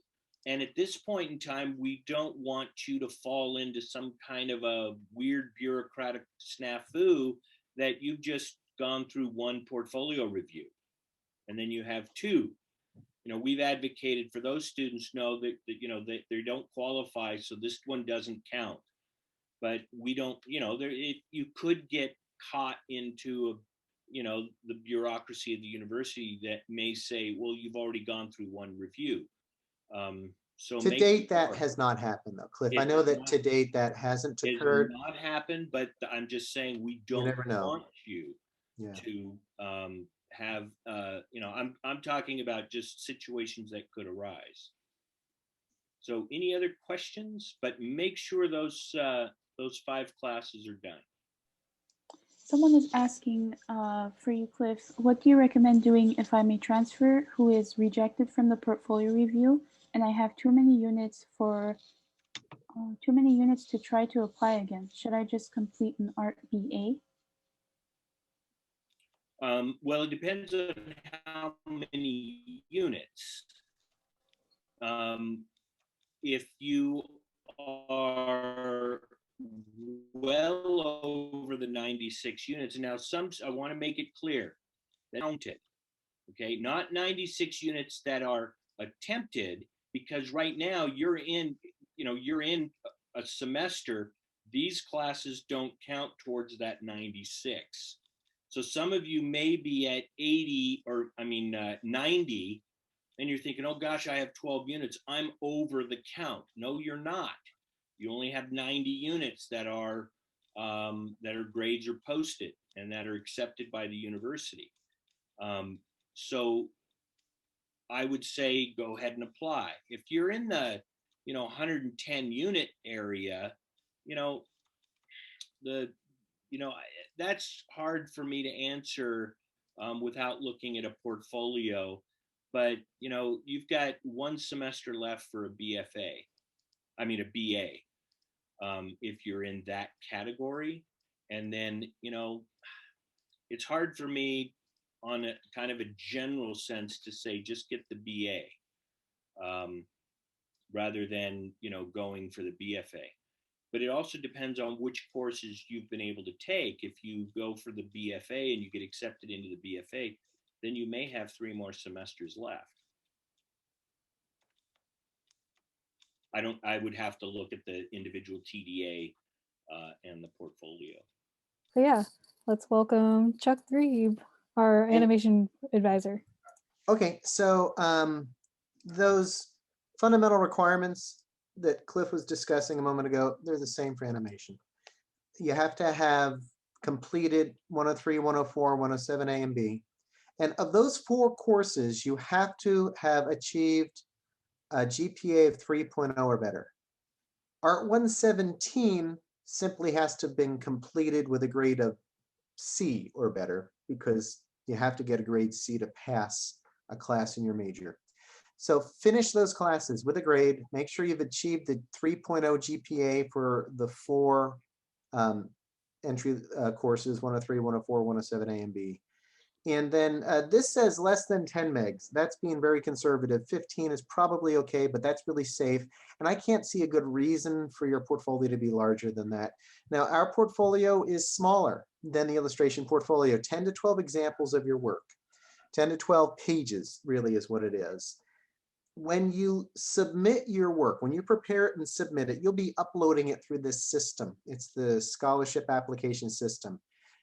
B: And at this point in time, we don't want you to fall into some kind of a weird bureaucratic snafu that you've just gone through one portfolio review and then you have two. We've advocated for those students know that they don't qualify, so this one doesn't count. But we don't, you could get caught into the bureaucracy of the university that may say, well, you've already gone through one review. So
C: to date, that has not happened though, Cliff. I know that to date that hasn't occurred.
B: It has not happened, but I'm just saying we don't want you to have, I'm talking about just situations that could arise. So any other questions? But make sure those 5 classes are done.
E: Someone is asking for you, Cliff, what do you recommend doing if I'm a transfer who is rejected from the portfolio review and I have too many units to try to apply again? Should I just complete an Art BA?
B: Well, it depends on how many units. If you are well over the 96 units, now I want to make it clear that counted, okay, not 96 units that are attempted, because right now you're in a semester. These classes don't count towards that 96. So some of you may be at 80 or 90, and you're thinking, oh gosh, I have 12 units. I'm over the count. No, you're not. You only have 90 units that are grades are posted and that are accepted by the university. So I would say go ahead and apply. If you're in the 110 unit area, that's hard for me to answer without looking at a portfolio. But you've got one semester left for a BFA. A BA. If you're in that category, and then it's hard for me on a kind of a general sense to say just get the BA rather than going for the BFA. But it also depends on which courses you've been able to take. If you go for the BFA and you get accepted into the BFA, then you may have 3 more semesters left. I would have to look at the individual TDA and the portfolio.
A: So yeah, let's welcome Chuck Grieb, our animation advisor.
C: Okay, so those fundamental requirements that Cliff was discussing a moment ago, they're the same for animation. You have to have completed 103, 104, 107A and B. And of those 4 courses, you have to have achieved a GPA of 3.0 or better. Art 117 simply has to have been completed with a grade of C or better, because you have to get a grade C to pass a class in your major. So finish those classes with a grade. Make sure you've achieved the 3.0 GPA for the 4 entry courses, 103, 104, 107, A and B. And then this says less than 10 megs. That's being very conservative. 15 is probably okay, but that's really safe. And I can't see a good reason for your portfolio to be larger than that. Now, our portfolio is smaller than the illustration portfolio, 10 to 12 examples of your work. 10 to 12 pages really is what it is. When you submit your work, when you prepare it and submit it, you'll be uploading it through this system. It's the scholarship application system.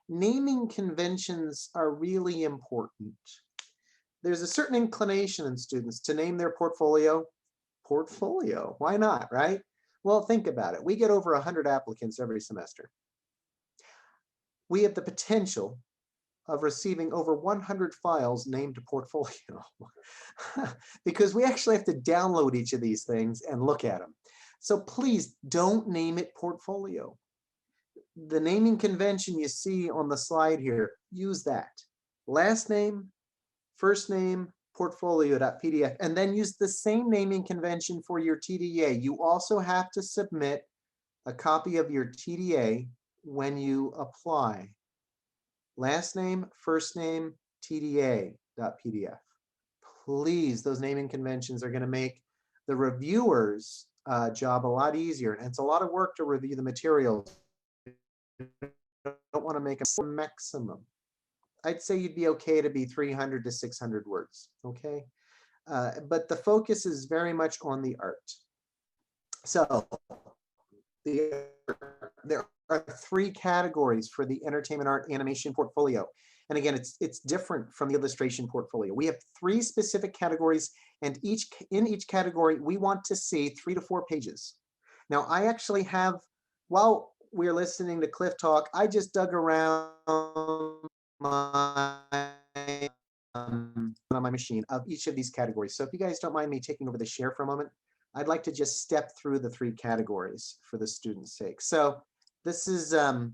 C: Naming conventions are really important. There's a certain inclination in students to name their portfolio. Why not, right? Well, think about it. We get over 100 applicants every semester. We have the potential of receiving over 100 files named portfolio because we actually have to download each of these things and look at them. So please don't name it portfolio. The naming convention you see on the slide here, use that. Last name, first name, portfolio.pdf, and then use the same naming convention for your TDA. You also have to submit a copy of your TDA when you apply. Last name, first name, TDA.pdf. Please, those naming conventions are going to make the reviewer's job a lot easier. And it's a lot of work to review the materials. You don't want to make a maximum. I'd say you'd be okay to be 300 to 600 words, okay? But the focus is very much on the art. So there are 3 categories for the entertainment art animation portfolio. And again, it's different from the illustration portfolio. We have 3 specific categories, and in each category, we want to see 3 to 4 pages. Now, I actually have, while we're listening to Cliff talk, I just dug around on my machine of each of these categories. So if you guys don't mind me taking over the share for a moment, I'd like to just step through the 3 categories for the students' sake. So this is a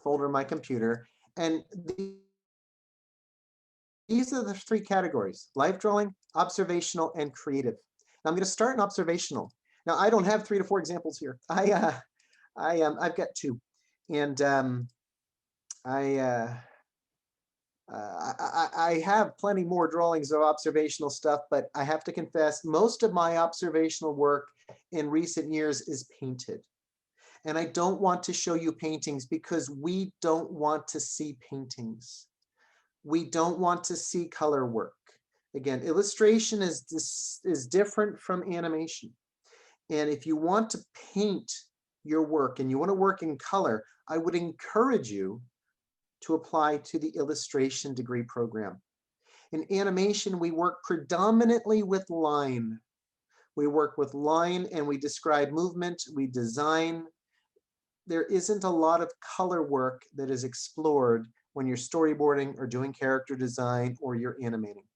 C: folder on my computer, and these are the 3 categories: life drawing, observational, and creative. Now I'm going to start in observational. Now I don't have 3 to 4 examples here. I've got 2, and I have plenty more drawings of observational stuff, but I have to confess, most of my observational work in recent years is painted. And I don't want to show you paintings because we don't want to see paintings. We don't want to see color work. Again, illustration is different from animation. And if you want to paint your work and you want to work in color, I would encourage you to apply to the illustration degree program. In animation, we work predominantly with line. We work with line and we describe movement, we design. There isn't a lot of color work that is explored when you're storyboarding or doing character design or you're animating.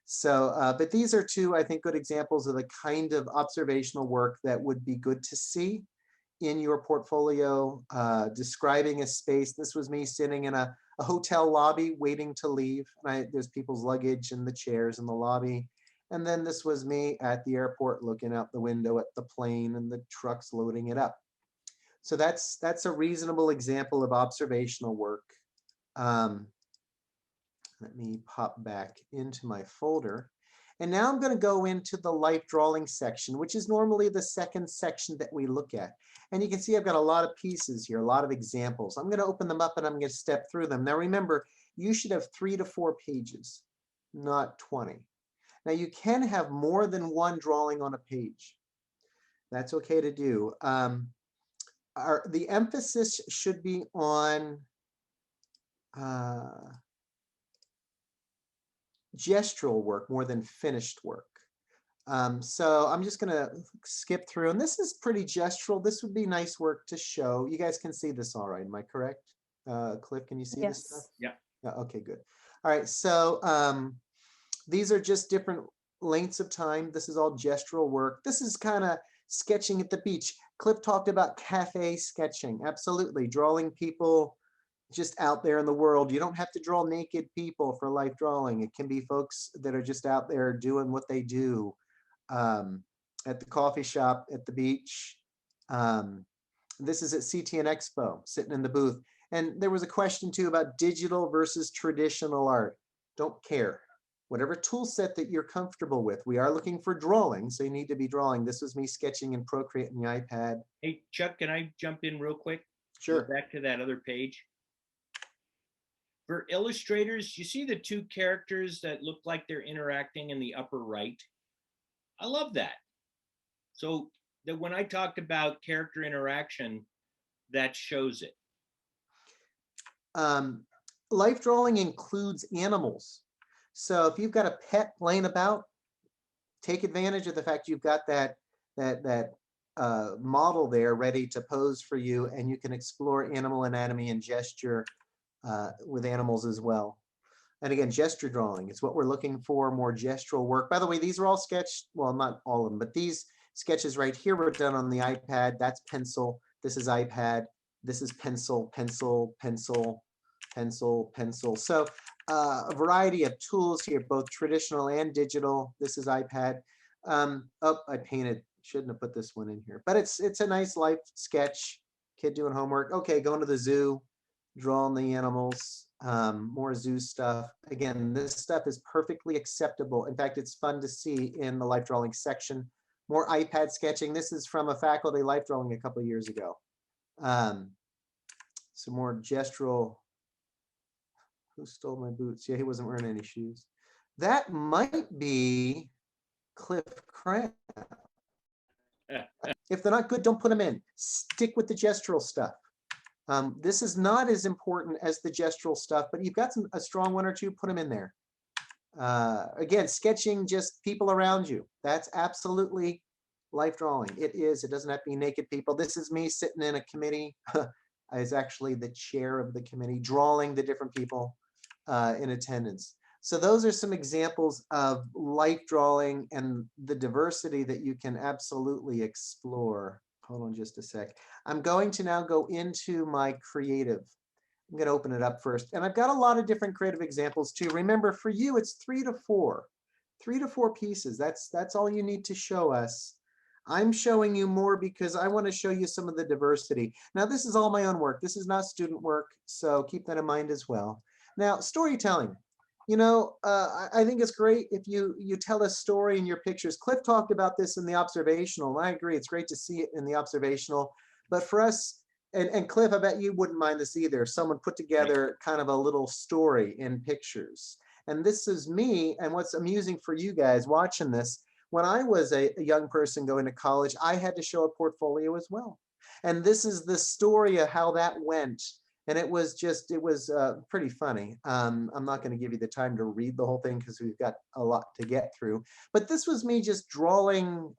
C: So, but these are 2, I think, good examples of the kind of observational work that would be good to see in your portfolio. Describing a space. This was me sitting in a hotel lobby waiting to leave. There's people's luggage and the chairs in the lobby. And then this was me at the airport looking out the window at the plane and the trucks loading it up. So that's a reasonable example of observational work. Let me pop back into my folder. And now I'm going to go into the life drawing section, which is normally the second section that we look at. And you can see I've got a lot of pieces here, a lot of examples. I'm going to open them up and I'm going to step through them. Now remember, you should have 3 to 4 pages, not 20. Now you can have more than 1 drawing on a page. That's okay to do. The emphasis should be on gestural work more than finished work. So I'm just going to skip through, and this is pretty gestural. This would be nice work to show. You guys can see this all right, am I correct? Cliff, can you see this stuff?
B: Yeah.
C: Yeah. Okay, good. All right, so these are just different lengths of time. This is all gestural work. This is kind of sketching at the beach. Cliff talked about cafe sketching. Absolutely. Drawing people just out there in the world. You don't have to draw naked people for life drawing. It can be folks that are just out there doing what they do, at the coffee shop, at the beach. This is at CTN Expo, sitting in the booth. And there was a question too about digital versus traditional art. Don't care. Whatever tool set that you're comfortable with. We are looking for drawing, so you need to be drawing. This was me sketching in Procreate and the iPad.
B: Hey, Chuck, can I jump in real quick?
C: Sure.
B: Go back to that other page. For illustrators, you see the two characters that look like they're interacting in the upper right? I love that. So that when I talked about character interaction, that shows it.
C: Life drawing includes animals. So if you've got a pet laying about, take advantage of the fact you've got that model there ready to pose for you, and you can explore animal anatomy and gesture with animals as well. And again, gesture drawing is what we're looking for, more gestural work. By the way, these are all sketched, well, not all of them, but these sketches right here were done on the iPad. That's pencil. This is iPad. This is pencil, pencil, pencil, pencil, pencil. So a variety of tools here, both traditional and digital. This is iPad. Oh, I painted, shouldn't have put this one in here, but it's a nice life sketch. Kid doing homework. Okay, going to the zoo, drawing the animals, more zoo stuff. Again, this stuff is perfectly acceptable. In fact, it's fun to see in the life drawing section. More iPad sketching. This is from a faculty life drawing a couple of years ago. Some more gestural. Who stole my boots? Yeah, he wasn't wearing any shoes. That might be Cliff Cramp. If they're not good, don't put them in. Stick with the gestural stuff. This is not as important as the gestural stuff, but you've got a strong one or two, put them in there. Again, sketching just people around you. That's absolutely life drawing. It is. It doesn't have to be naked people. This is me sitting in a committee. I was actually the chair of the committee, drawing the different people in attendance. So those are some examples of life drawing and the diversity that you can absolutely explore. Hold on just a sec. I'm going to now go into my creative. I'm going to open it up first. And I've got a lot of different creative examples too. Remember, for you, it's 3 to 4. 3 to 4 pieces. That's all you need to show us. I'm showing you more because I want to show you some of the diversity. Now, this is all my own work. This is not student work, so keep that in mind as well. Now, storytelling. You know, I think it's great if you tell a story in your pictures. Cliff talked about this in the observational, and I agree. It's great to see it in the observational. But for us, and Cliff, I bet you wouldn't mind this either. Someone put together kind of a little story in pictures. And this is me, and what's amusing for you guys watching this, when I was a young person going to college, I had to show a portfolio as well. And this is the story of how that went. And it was pretty funny. I'm not going to give you the time to read the whole thing because we've got a lot to get through. But this was me just drawing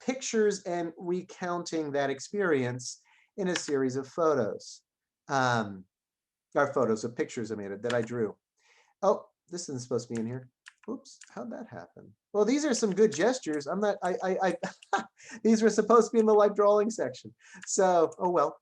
C: pictures and recounting that experience in a series of photos. Or photos of pictures I made that I drew. Oh, this isn't supposed to be in here. Oops, how'd that happen? Well, these are some good gestures. I'm not, these were supposed to be in the life drawing section. So, oh well.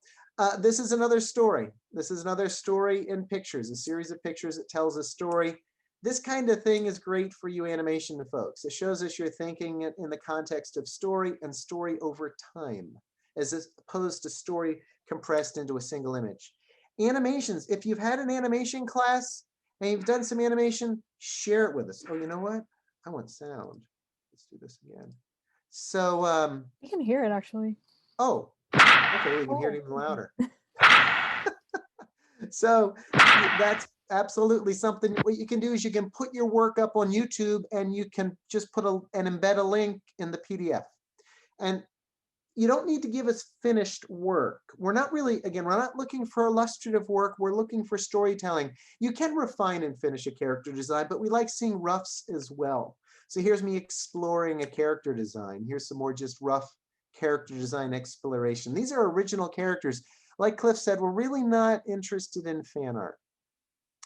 C: This is another story. This is another story in pictures, a series of pictures that tells a story. This kind of thing is great for you animation folks. It shows us you're thinking in the context of story and story over time, as opposed to story compressed into a single image. Animations, if you've had an animation class and you've done some animation, share it with us. Oh, you know what? I want sound. Let's do this again. So
A: You can hear it actually.
C: Oh, okay, we can hear it even louder. So that's absolutely something. What you can do is you can put your work up on YouTube and you can just put and embed a link in the PDF. And you don't need to give us finished work. We're not really, again, we're not looking for illustrative work. We're looking for storytelling. You can refine and finish a character design, but we like seeing roughs as well. So here's me exploring a character design. Here's some more just rough character design exploration. These are original characters. Like Cliff said, we're really not interested in fan art.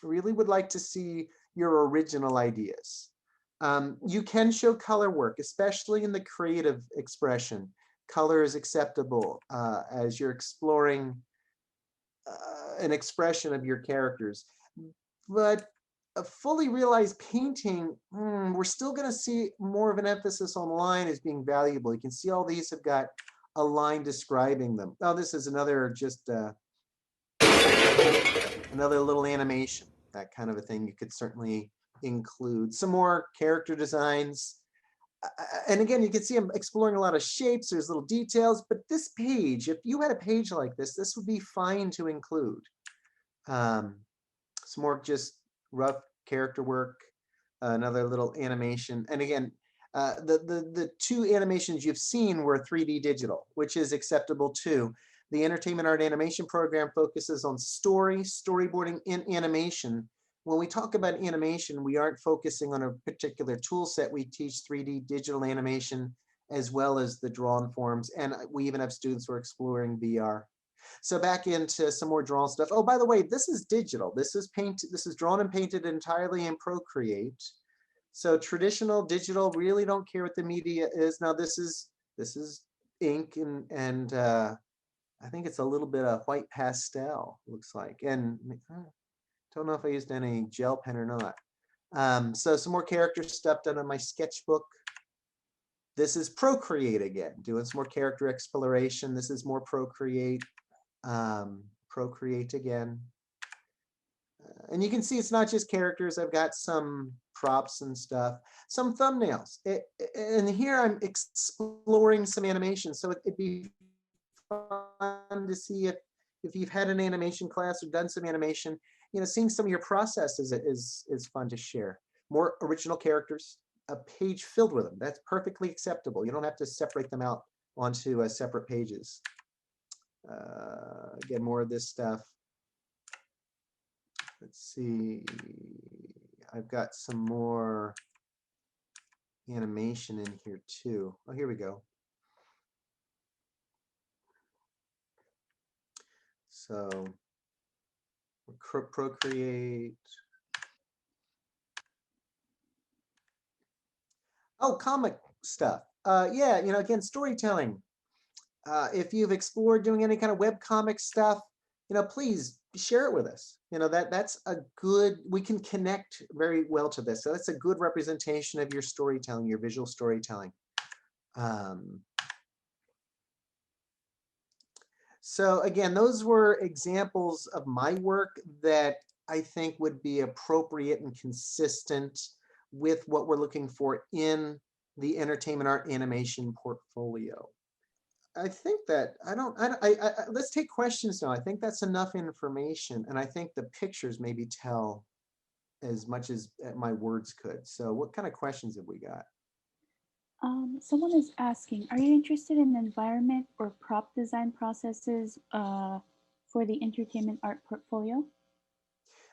C: We really would like to see your original ideas. You can show color work, especially in the creative expression. Color is acceptable as you're exploring an expression of your characters. But a fully realized painting, we're still going to see more of an emphasis on line as being valuable. You can see all these have got a line describing them. Oh, this is another just another little animation, that kind of a thing you could certainly include. Some more character designs. And again, you can see I'm exploring a lot of shapes, there's little details, but this page, if you had a page like this would be fine to include. Some more just rough character work, another little animation. And again, the two animations you've seen were 3D digital, which is acceptable too. The Entertainment Art Animation program focuses on storyboarding in animation. When we talk about animation, we aren't focusing on a particular tool set. We teach 3D digital animation as well as the drawn forms. And we even have students who are exploring VR. So back into some more drawn stuff. Oh, by the way, this is digital. This is drawn and painted entirely in Procreate. So traditional, digital, really don't care what the media is. Now this is ink and I think it's a little bit of white pastel, looks like. And don't know if I used any gel pen or not. So some more character stuff done on my sketchbook. This is Procreate again, doing some more character exploration. This is more Procreate. Procreate again. And you can see it's not just characters. I've got some props and stuff, some thumbnails. And here I'm exploring some animation. So it'd be fun to see if you've had an animation class or done some animation, seeing some of your processes is fun to share. More original characters, a page filled with them. That's perfectly acceptable. You don't have to separate them out onto separate pages. Again, more of this stuff. Let's see. I've got some more animation in here too. Oh, here we go. So Procreate. Oh, comic stuff. Yeah, again, storytelling. If you've explored doing any kind of web comic stuff, please share it with us. That's a good, we can connect very well to this. So that's a good representation of your storytelling, your visual storytelling. So again, those were examples of my work that I think would be appropriate and consistent with what we're looking for in the Entertainment Art Animation portfolio. I think that let's take questions now. I think that's enough information, and I think the pictures maybe tell as much as my words could. So what kind of questions have we got?
E: Someone is asking, are you interested in environment or prop design processes for the Entertainment Art portfolio?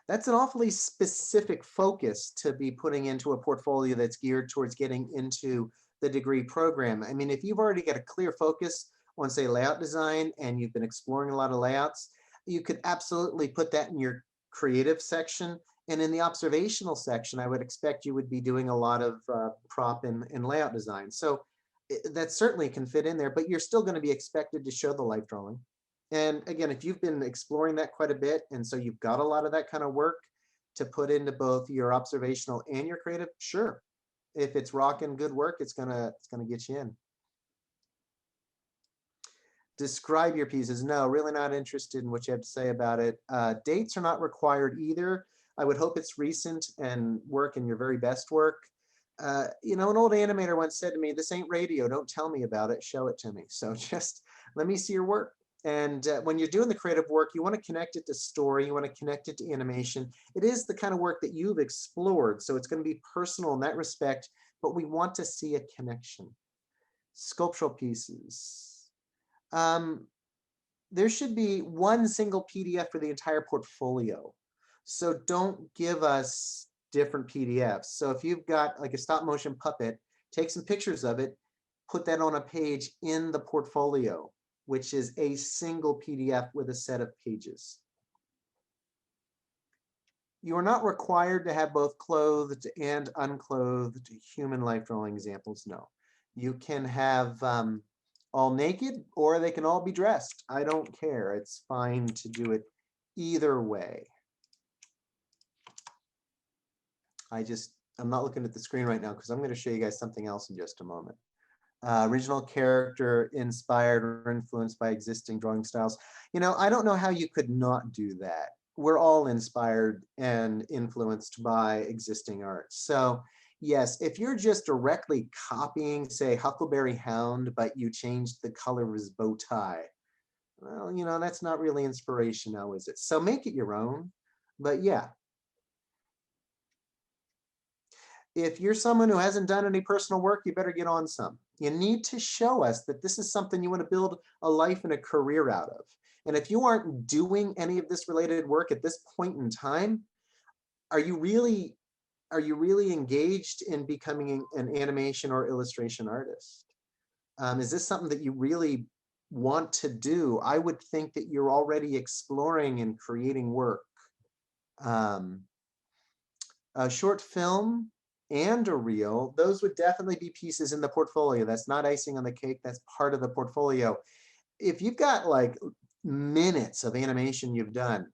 C: That's an awfully specific focus to be putting into a portfolio that's geared towards getting into the degree program. I mean, if you've already got a clear focus on, say, layout design, and you've been exploring a lot of layouts, you could absolutely put that in your creative section. And in the observational section, I would expect you would be doing a lot of prop and layout design. So that certainly can fit in there, but you're still going to be expected to show the life drawing. And again, if you've been exploring that quite a bit, and so you've got a lot of that kind of work to put into both your observational and your creative, sure. If it's rocking good work, it's gonna get you in. Describe your pieces. No, really not interested in what you have to say about it. Dates are not required either. I would hope it's recent and work in your very best work. An old animator once said to me, "This ain't radio. Don't tell me about it. Show it to me." So just let me see your work. And when you're doing the creative work, you want to connect it to story. You want to connect it to animation. It is the kind of work that you've explored. So it's going to be personal in that respect, but we want to see a connection. Sculptural pieces. There should be one single PDF for the entire portfolio. So don't give us different PDFs. So if you've got like a stop motion puppet, take some pictures of it, put that on a page in the portfolio, which is a single PDF with a set of pages. You are not required to have both clothed and unclothed human life drawing examples, no. You can have all naked, or they can all be dressed. I don't care. It's fine to do it either way. I'm not looking at the screen right now because I'm going to show you guys something else in just a moment. Original character inspired or influenced by existing drawing styles. You know, I don't know how you could not do that. We're all inspired and influenced by existing art. So yes, if you're just directly copying, say, Huckleberry Hound, but you changed the color of his bow tie, well, you know, that's not really inspiration now, is it? So make it your own. But yeah, if you're someone who hasn't done any personal work, you better get on some. You need to show us that this is something you want to build a life and a career out of. And if you aren't doing any of this related work at this point in time, are you really engaged in becoming an animation or illustration artist? Is this something that you really want to do? I would think that you're already exploring and creating work. A short film and a reel, those would definitely be pieces in the portfolio. That's not icing on the cake, that's part of the portfolio. If you've got like minutes of animation you've done,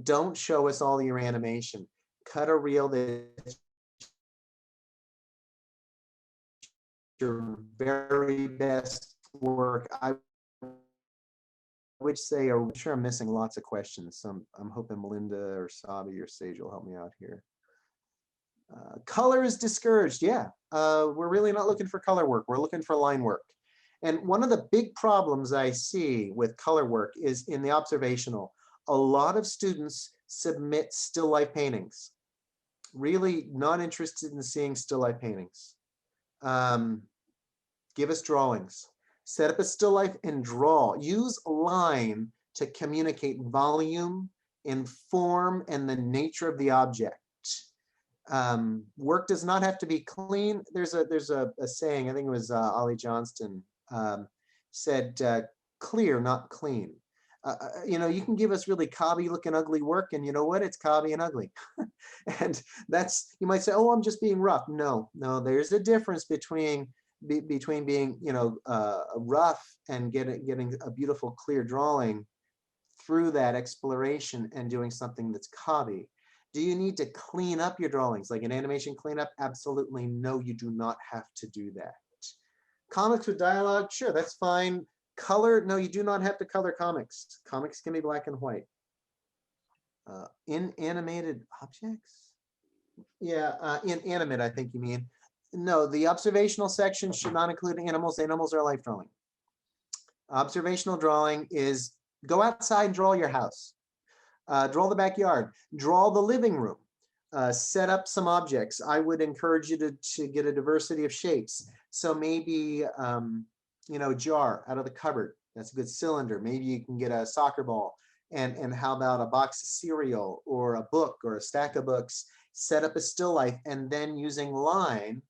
C: don't show us all your animation. Cut a reel that's your very best work. I would say, I'm sure I'm missing lots of questions. So I'm hoping Melinda or Sabi or Sage will help me out here. Color is discouraged. Yeah, we're really not looking for color work. We're looking for line work. And one of the big problems I see with color work is in the observational. A lot of students submit still life paintings. Really not interested in seeing still life paintings. Give us drawings. Set up a still life and draw. Use line to communicate volume and form and the nature of the object. Work does not have to be clean. There's a saying, I think it was Ollie Johnston said, clear, not clean. You know, you can give us really cobby looking ugly work, and you know what? It's cobby and ugly. And that's, you might say, oh, I'm just being rough. No, there's a difference between being, you know, rough and getting a beautiful clear drawing through that exploration and doing something that's cobby. Do you need to clean up your drawings like an animation cleanup? Absolutely no, you do not have to do that. Comics with dialogue, sure, that's fine. Color, no, you do not have to color comics. Comics can be black and white. Inanimated objects? Yeah, inanimate, I think you mean. No, the observational section should not include animals. Animals are life drawing. Observational drawing is go outside and draw your house. Draw the backyard, draw the living room, set up some objects. I would encourage you to get a diversity of shapes. So maybe, you know, a jar out of the cupboard. That's a good cylinder. Maybe you can get a soccer ball. And how about a box of cereal or a book or a stack of books? Set up a still life, and then using line,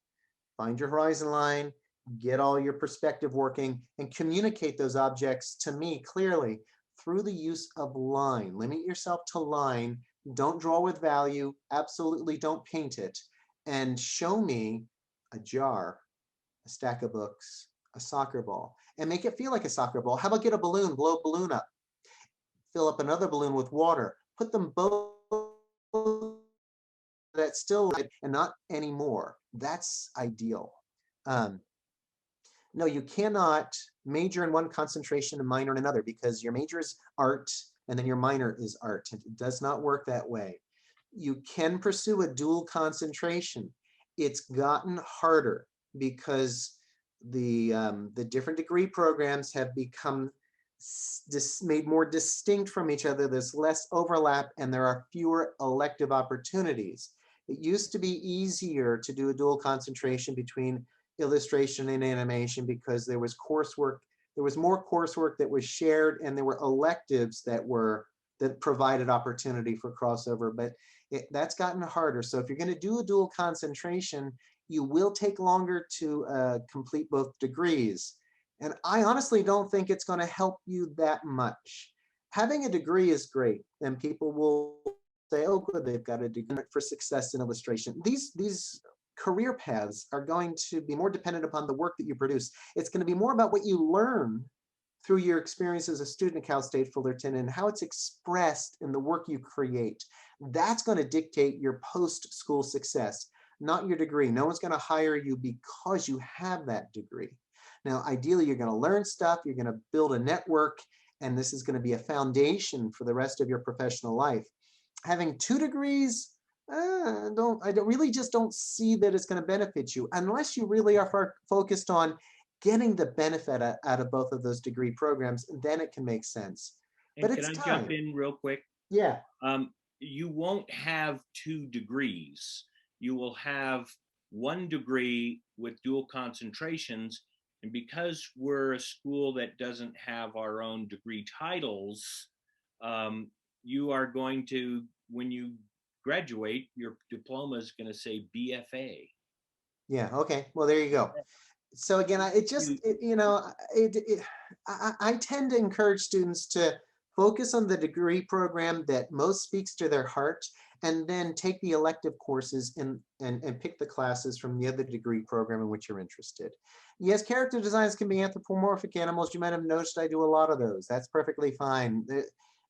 C: find your horizon line, get all your perspective working, and communicate those objects to me clearly through the use of line. Limit yourself to line. Don't draw with value. Absolutely don't paint it. And show me a jar, a stack of books, a soccer ball, and make it feel like a soccer ball. How about get a balloon, blow a balloon up, fill up another balloon with water, put them both that still and not anymore. That's ideal. No, you cannot major in one concentration and minor in another, because your major is art and then your minor is art. It does not work that way. You can pursue a dual concentration. It's gotten harder because the different degree programs have become made more distinct from each other. There's less overlap and there are fewer elective opportunities. It used to be easier to do a dual concentration between illustration and animation because there was coursework, there was more coursework that was shared, and there were electives that provided opportunity for crossover, but that's gotten harder. So if you're going to do a dual concentration, you will take longer to complete both degrees. And I honestly don't think it's going to help you that much. Having a degree is great, and people will say, oh, good, they've got a degree for success in illustration. These career paths are going to be more dependent upon the work that you produce. It's going to be more about what you learn through your experience as a student at Cal State Fullerton and how it's expressed in the work you create. That's going to dictate your post-school success, not your degree. No one's going to hire you because you have that degree. Now, ideally, you're going to learn stuff, you're going to build a network, and this is going to be a foundation for the rest of your professional life. Having 2 degrees, I really just don't see that it's going to benefit you unless you really are focused on getting the benefit out of both of those degree programs. Then it can make sense.
B: And
C: but
B: can
C: it's
B: I
C: time.
B: jump in real quick?
C: Yeah.
B: You won't have 2 degrees. You will have 1 degree with dual concentrations. And because we're a school that doesn't have our own degree titles, you are going to, when you graduate, your diploma is going to say BFA.
C: Yeah. Okay. Well, there you go. So again, I tend to encourage students to focus on the degree program that most speaks to their heart, and then take the elective courses and pick the classes from the other degree program in which you're interested. Yes, character designs can be anthropomorphic animals. You might have noticed I do a lot of those. That's perfectly fine.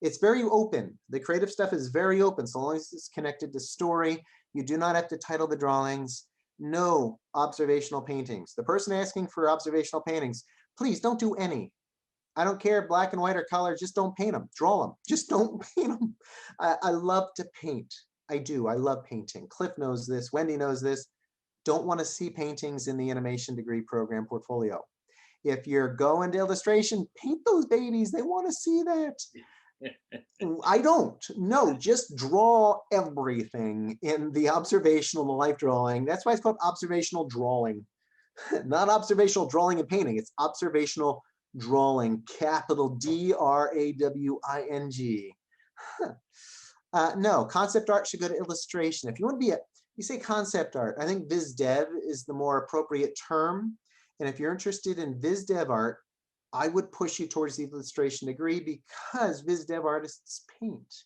C: It's very open. The creative stuff is very open, so long as it's connected to story. You do not have to title the drawings. No observational paintings. The person asking for observational paintings, please don't do any. I don't care, black and white or color, just don't paint them, draw them, just don't paint them. I love to paint. I do, I love painting. Cliff knows this, Wendy knows this. Don't want to see paintings in the animation degree program portfolio. If you're going to illustration, paint those babies, they want to see that. I don't. No, just draw everything in the observational, the life drawing. That's why it's called observational drawing. Not observational drawing and painting. It's observational drawing, capital D-R-A-W-I-N-G. No, concept art should go to illustration. If you want to be you say concept art, I think Viz Dev is the more appropriate term. And if you're interested in Viz Dev art, I would push you towards the illustration degree because Viz Dev artists paint.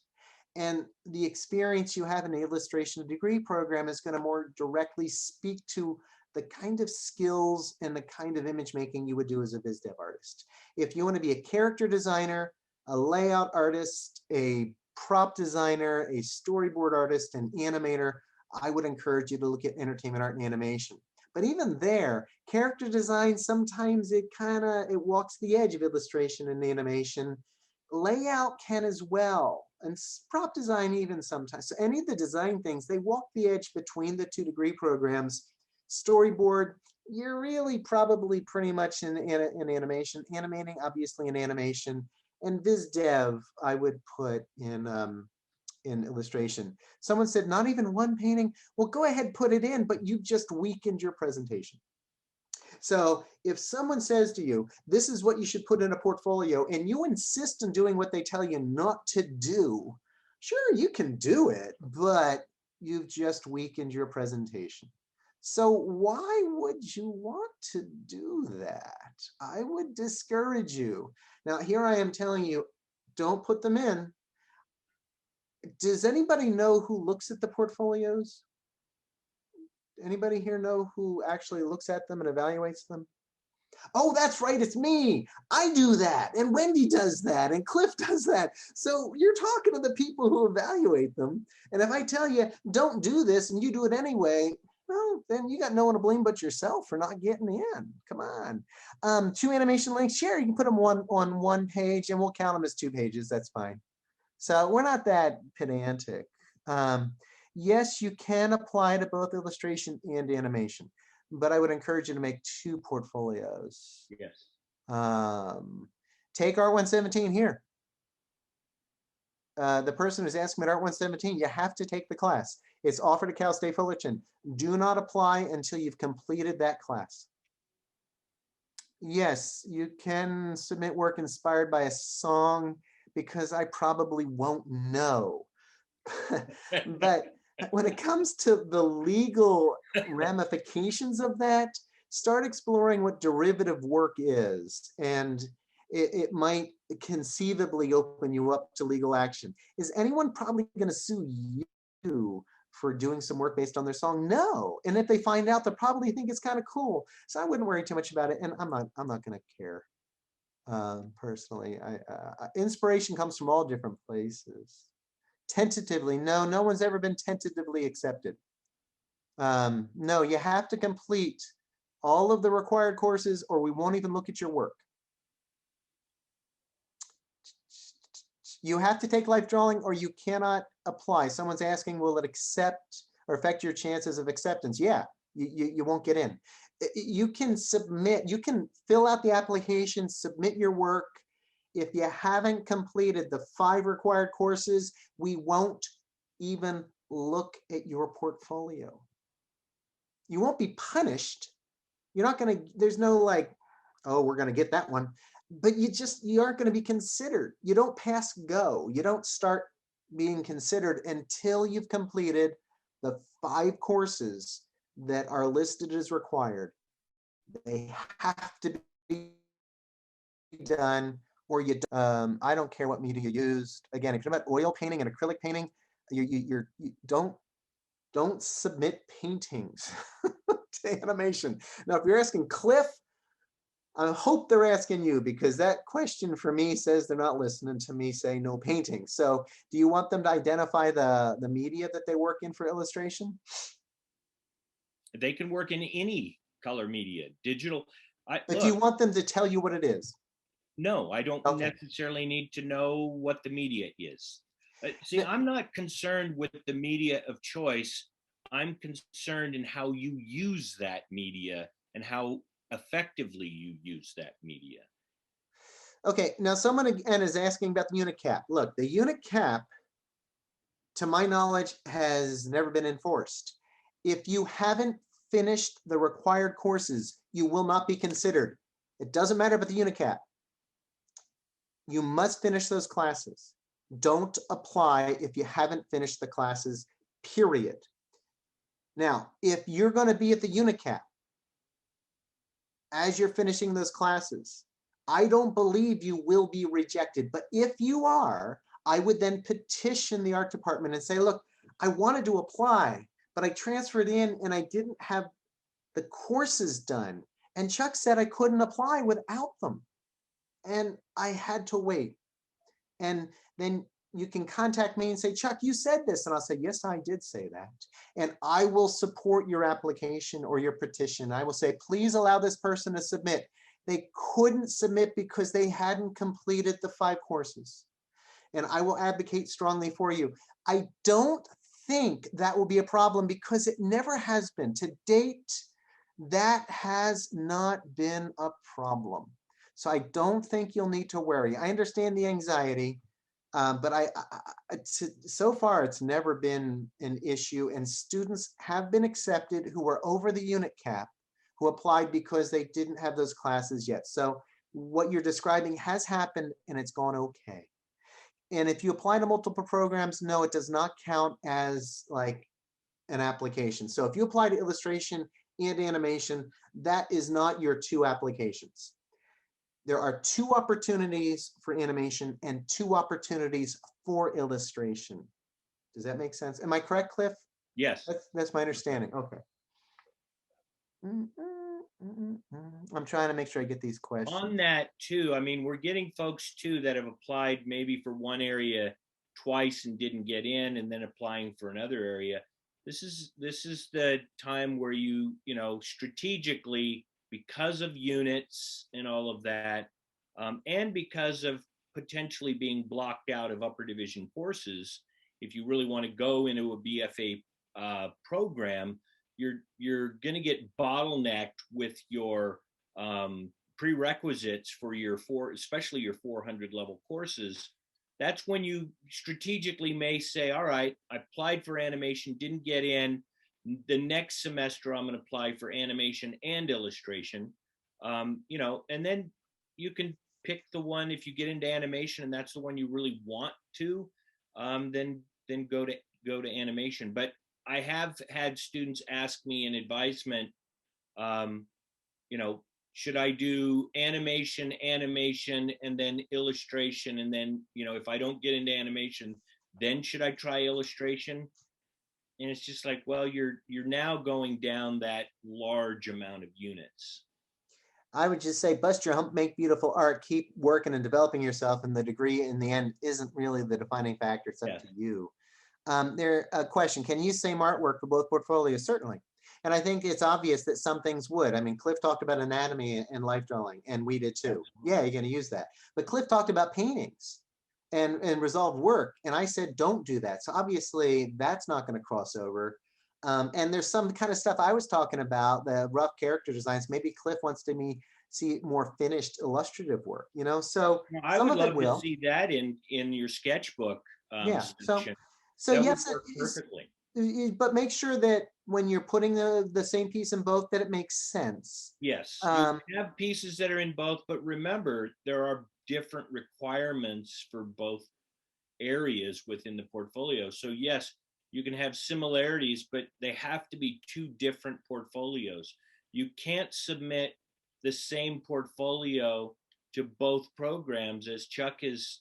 C: And the experience you have in the illustration degree program is going to more directly speak to the kind of skills and the kind of image making you would do as a Viz Dev artist. If you want to be a character designer, a layout artist, a prop designer, a storyboard artist, an animator, I would encourage you to look at entertainment art and animation. But even there, character design, sometimes it walks the edge of illustration and animation. Layout can as well, and prop design even sometimes. So any of the design things, they walk the edge between the 2 degree programs. Storyboard, you're really probably pretty much in animation. Animating, obviously in animation. And Viz Dev, I would put in illustration. Someone said, not even 1 painting? Well, go ahead, put it in, but you've just weakened your presentation. So if someone says to you, this is what you should put in a portfolio, and you insist on doing what they tell you not to do, sure, you can do it, but you've just weakened your presentation. So why would you want to do that? I would discourage you. Now, here I am telling you, don't put them in. Does anybody know who looks at the portfolios? Anybody here know who actually looks at them and evaluates them? Oh, that's right, it's me. I do that, and Wendy does that, and Cliff does that. So you're talking to the people who evaluate them. And if I tell you, don't do this, and you do it anyway, well, then you got no one to blame but yourself for not getting in. Come on. 2 animation links, sure, you can put them on 1 page, and we'll count them as 2 pages, that's fine. So we're not that pedantic. Yes, you can apply to both illustration and animation, but I would encourage you to make 2 portfolios.
B: Yes.
C: Take Art 117 here. The person who's asking about Art 117, you have to take the class. It's offered at Cal State Fullerton. Do not apply until you've completed that class. Yes, you can submit work inspired by a song, because I probably won't know. But when it comes to the legal ramifications of that, start exploring what derivative work is. And it might conceivably open you up to legal action. Is anyone probably going to sue you for doing some work based on their song? No. And if they find out, they'll probably think it's kind of cool. So I wouldn't worry too much about it. And I'm not going to care. Personally, inspiration comes from all different places. Tentatively, no one's ever been tentatively accepted. No, you have to complete all of the required courses or we won't even look at your work. You have to take life drawing or you cannot apply. Someone's asking, will it accept or affect your chances of acceptance? Yeah, you won't get in. You can submit, you can fill out the application, submit your work. If you haven't completed the 5 required courses, we won't even look at your portfolio. You won't be punished. You're not going to, there's no like, oh, we're going to get that one. But you aren't going to be considered. You don't pass go. You don't start being considered until you've completed the 5 courses that are listed as required. They have to be done or you I don't care what media you used. Again, if you're talking about oil painting and acrylic painting, you don't submit paintings to animation. Now, if you're asking Cliff, I hope they're asking you because that question for me says they're not listening to me say no painting. So do you want them to identify the media that they work in for illustration?
B: They can work in any color media, digital.
C: But do you want them to tell you what it is?
B: No, I don't necessarily need to know what the media is. See, I'm not concerned with the media of choice. I'm concerned in how you use that media and how effectively you use that media.
C: Okay, now someone again is asking about the unit cap. Look, the unit cap, to my knowledge, has never been enforced. If you haven't finished the required courses, you will not be considered. It doesn't matter about the unit cap. You must finish those classes. Don't apply if you haven't finished the classes, period. Now, if you're going to be at the unit cap as you're finishing those classes, I don't believe you will be rejected. But if you are, I would then petition the art department and say, look, I wanted to apply, but I transferred in and I didn't have the courses done. And Chuck said I couldn't apply without them. And I had to wait. And then you can contact me and say, Chuck, you said this. And I'll say, yes, I did say that. And I will support your application or your petition. I will say, please allow this person to submit. They couldn't submit because they hadn't completed the 5 courses. And I will advocate strongly for you. I don't think that will be a problem because it never has been. To date, that has not been a problem. So I don't think you'll need to worry. I understand the anxiety, but so far it's never been an issue, and students have been accepted who are over the unit cap, who applied because they didn't have those classes yet. So what you're describing has happened and it's gone okay. And if you apply to multiple programs, no, it does not count as like an application. So if you apply to illustration and animation, that is not your 2 applications. There are 2 opportunities for animation and 2 opportunities for illustration. Does that make sense? Am I correct, Cliff?
B: Yes.
C: That's my understanding. Okay. I'm trying to make sure I get these questions.
B: On that too, I mean, we're getting folks too that have applied maybe for one area twice and didn't get in, and then applying for another area. This is the time where you strategically, because of units and all of that, and because of potentially being blocked out of upper division courses, if you really want to go into a BFA program, you're going to get bottlenecked with your prerequisites for your especially your 400 level courses. That's when you strategically may say, all right, I applied for animation, didn't get in. The next semester, I'm going to apply for animation and illustration. And then you can pick the one, if you get into animation and that's the one you really want to, then go to animation. But I have had students ask me in advisement, should I do animation, and then illustration? And then, if I don't get into animation, then should I try illustration? And it's just like, well, you're now going down that large amount of units.
C: I would just say, bust your hump, make beautiful art, keep working and developing yourself, and the degree in the end isn't really the defining factor. It's up to you. A question, can you use same artwork for both portfolios? Certainly. And I think it's obvious that some things would. I mean, Cliff talked about anatomy and life drawing, and we did too. Yeah, you're going to use that. But Cliff talked about paintings and resolved work, and I said, don't do that. So obviously, that's not going to cross over. And there's some kind of stuff I was talking about, the rough character designs. Maybe Cliff wants to see more finished illustrative work, So
B: I would love to see that in your sketchbook.
C: Yeah.
B: Section.
C: So
B: that
C: yes,
B: would work perfectly.
C: But make sure that when you're putting the same piece in both, that it makes sense.
B: Yes, you have pieces that are in both, but remember, there are different requirements for both areas within the portfolio. So yes, you can have similarities, but they have to be two different portfolios. You can't submit the same portfolio to both programs, as Chuck has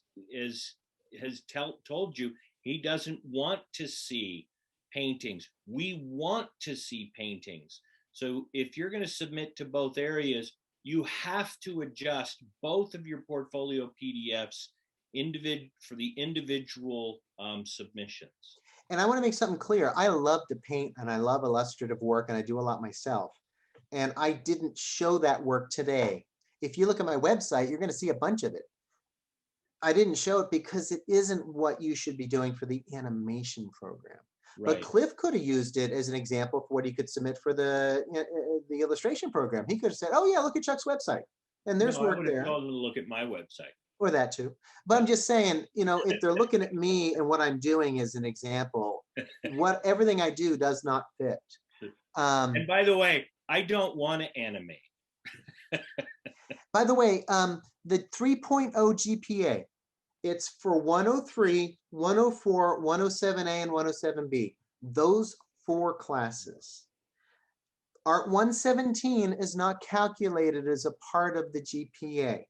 B: told you. He doesn't want to see paintings. We want to see paintings. So if you're going to submit to both areas, you have to adjust both of your portfolio PDFs for the individual submissions.
C: And I want to make something clear. I love to paint and I love illustrative work, and I do a lot myself. And I didn't show that work today. If you look at my website, you're going to see a bunch of it. I didn't show it because it isn't what you should be doing for the animation program. Right. But Cliff could have used it as an example for what he could submit for the illustration program. He could have said, oh yeah, look at Chuck's website. And there's work there.
B: I would have told him to look at my website.
C: Or that too. But I'm just saying, if they're looking at me and what I'm doing as an example, everything I do does not fit.
B: And by the way, I don't want to animate.
C: By the way, the 3.0 GPA, it's for 103, 104, 107A, and 107B. Those 4 classes. Art 117 is not calculated as a part of the GPA.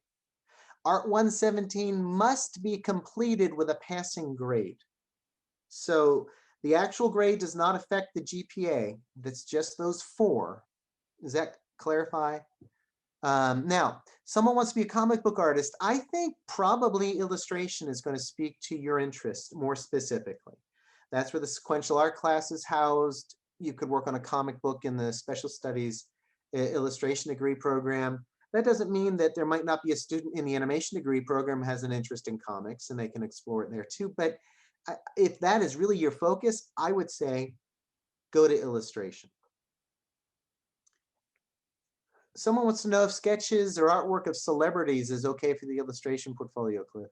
C: Art 117 must be completed with a passing grade. So the actual grade does not affect the GPA. That's just those 4. Does that clarify? Now, someone wants to be a comic book artist. I think probably illustration is going to speak to your interest more specifically. That's where the sequential art class is housed. You could work on a comic book in the special studies illustration degree program. That doesn't mean that there might not be a student in the animation degree program who has an interest in comics, and they can explore it there too. But if that is really your focus, I would say go to illustration. Someone wants to know if sketches or artwork of celebrities is okay for the illustration portfolio, Cliff.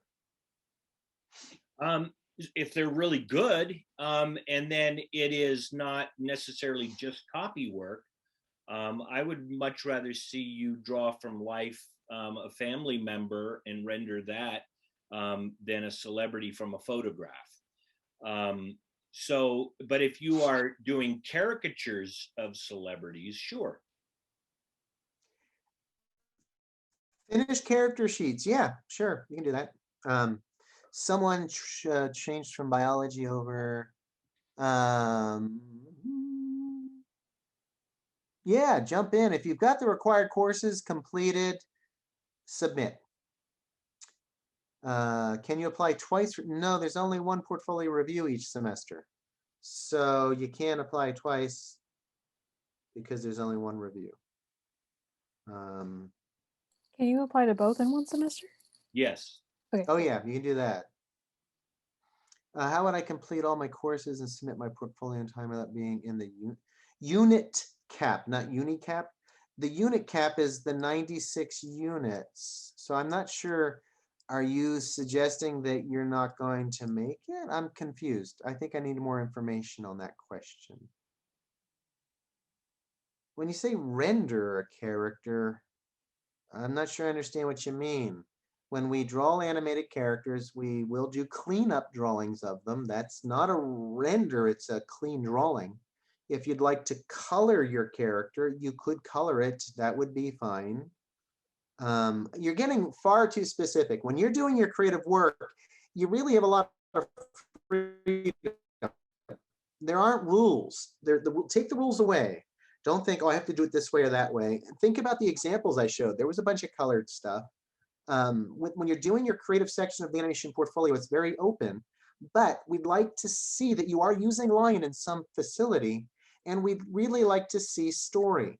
B: If they're really good, and then it is not necessarily just copy work, I would much rather see you draw from life a family member and render that than a celebrity from a photograph. But if you are doing caricatures of celebrities, sure.
C: Finished character sheets, yeah, sure, you can do that. Someone changed from biology over. Yeah, jump in. If you've got the required courses completed, submit. Can you apply twice? No, there's only one portfolio review each semester. So you can't apply twice because there's only one review.
A: Can you apply to both in one semester?
B: Yes.
A: Okay.
C: Oh yeah, you can do that. How would I complete all my courses and submit my portfolio in time without being in the unit cap, not unicap? The unit cap is the 96 units. So I'm not sure, are you suggesting that you're not going to make it? I'm confused. I think I need more information on that question. When you say render a character, I'm not sure I understand what you mean. When we draw animated characters, we will do cleanup drawings of them. That's not a render, it's a clean drawing. If you'd like to color your character, you could color it. That would be fine. You're getting far too specific. When you're doing your creative work, you really have a lot of freedom. There aren't rules. Take the rules away. Don't think, oh, I have to do it this way or that way. Think about the examples I showed. There was a bunch of colored stuff. When you're doing your creative section of the animation portfolio, it's very open, but we'd like to see that you are using line in some facility, and we'd really like to see story.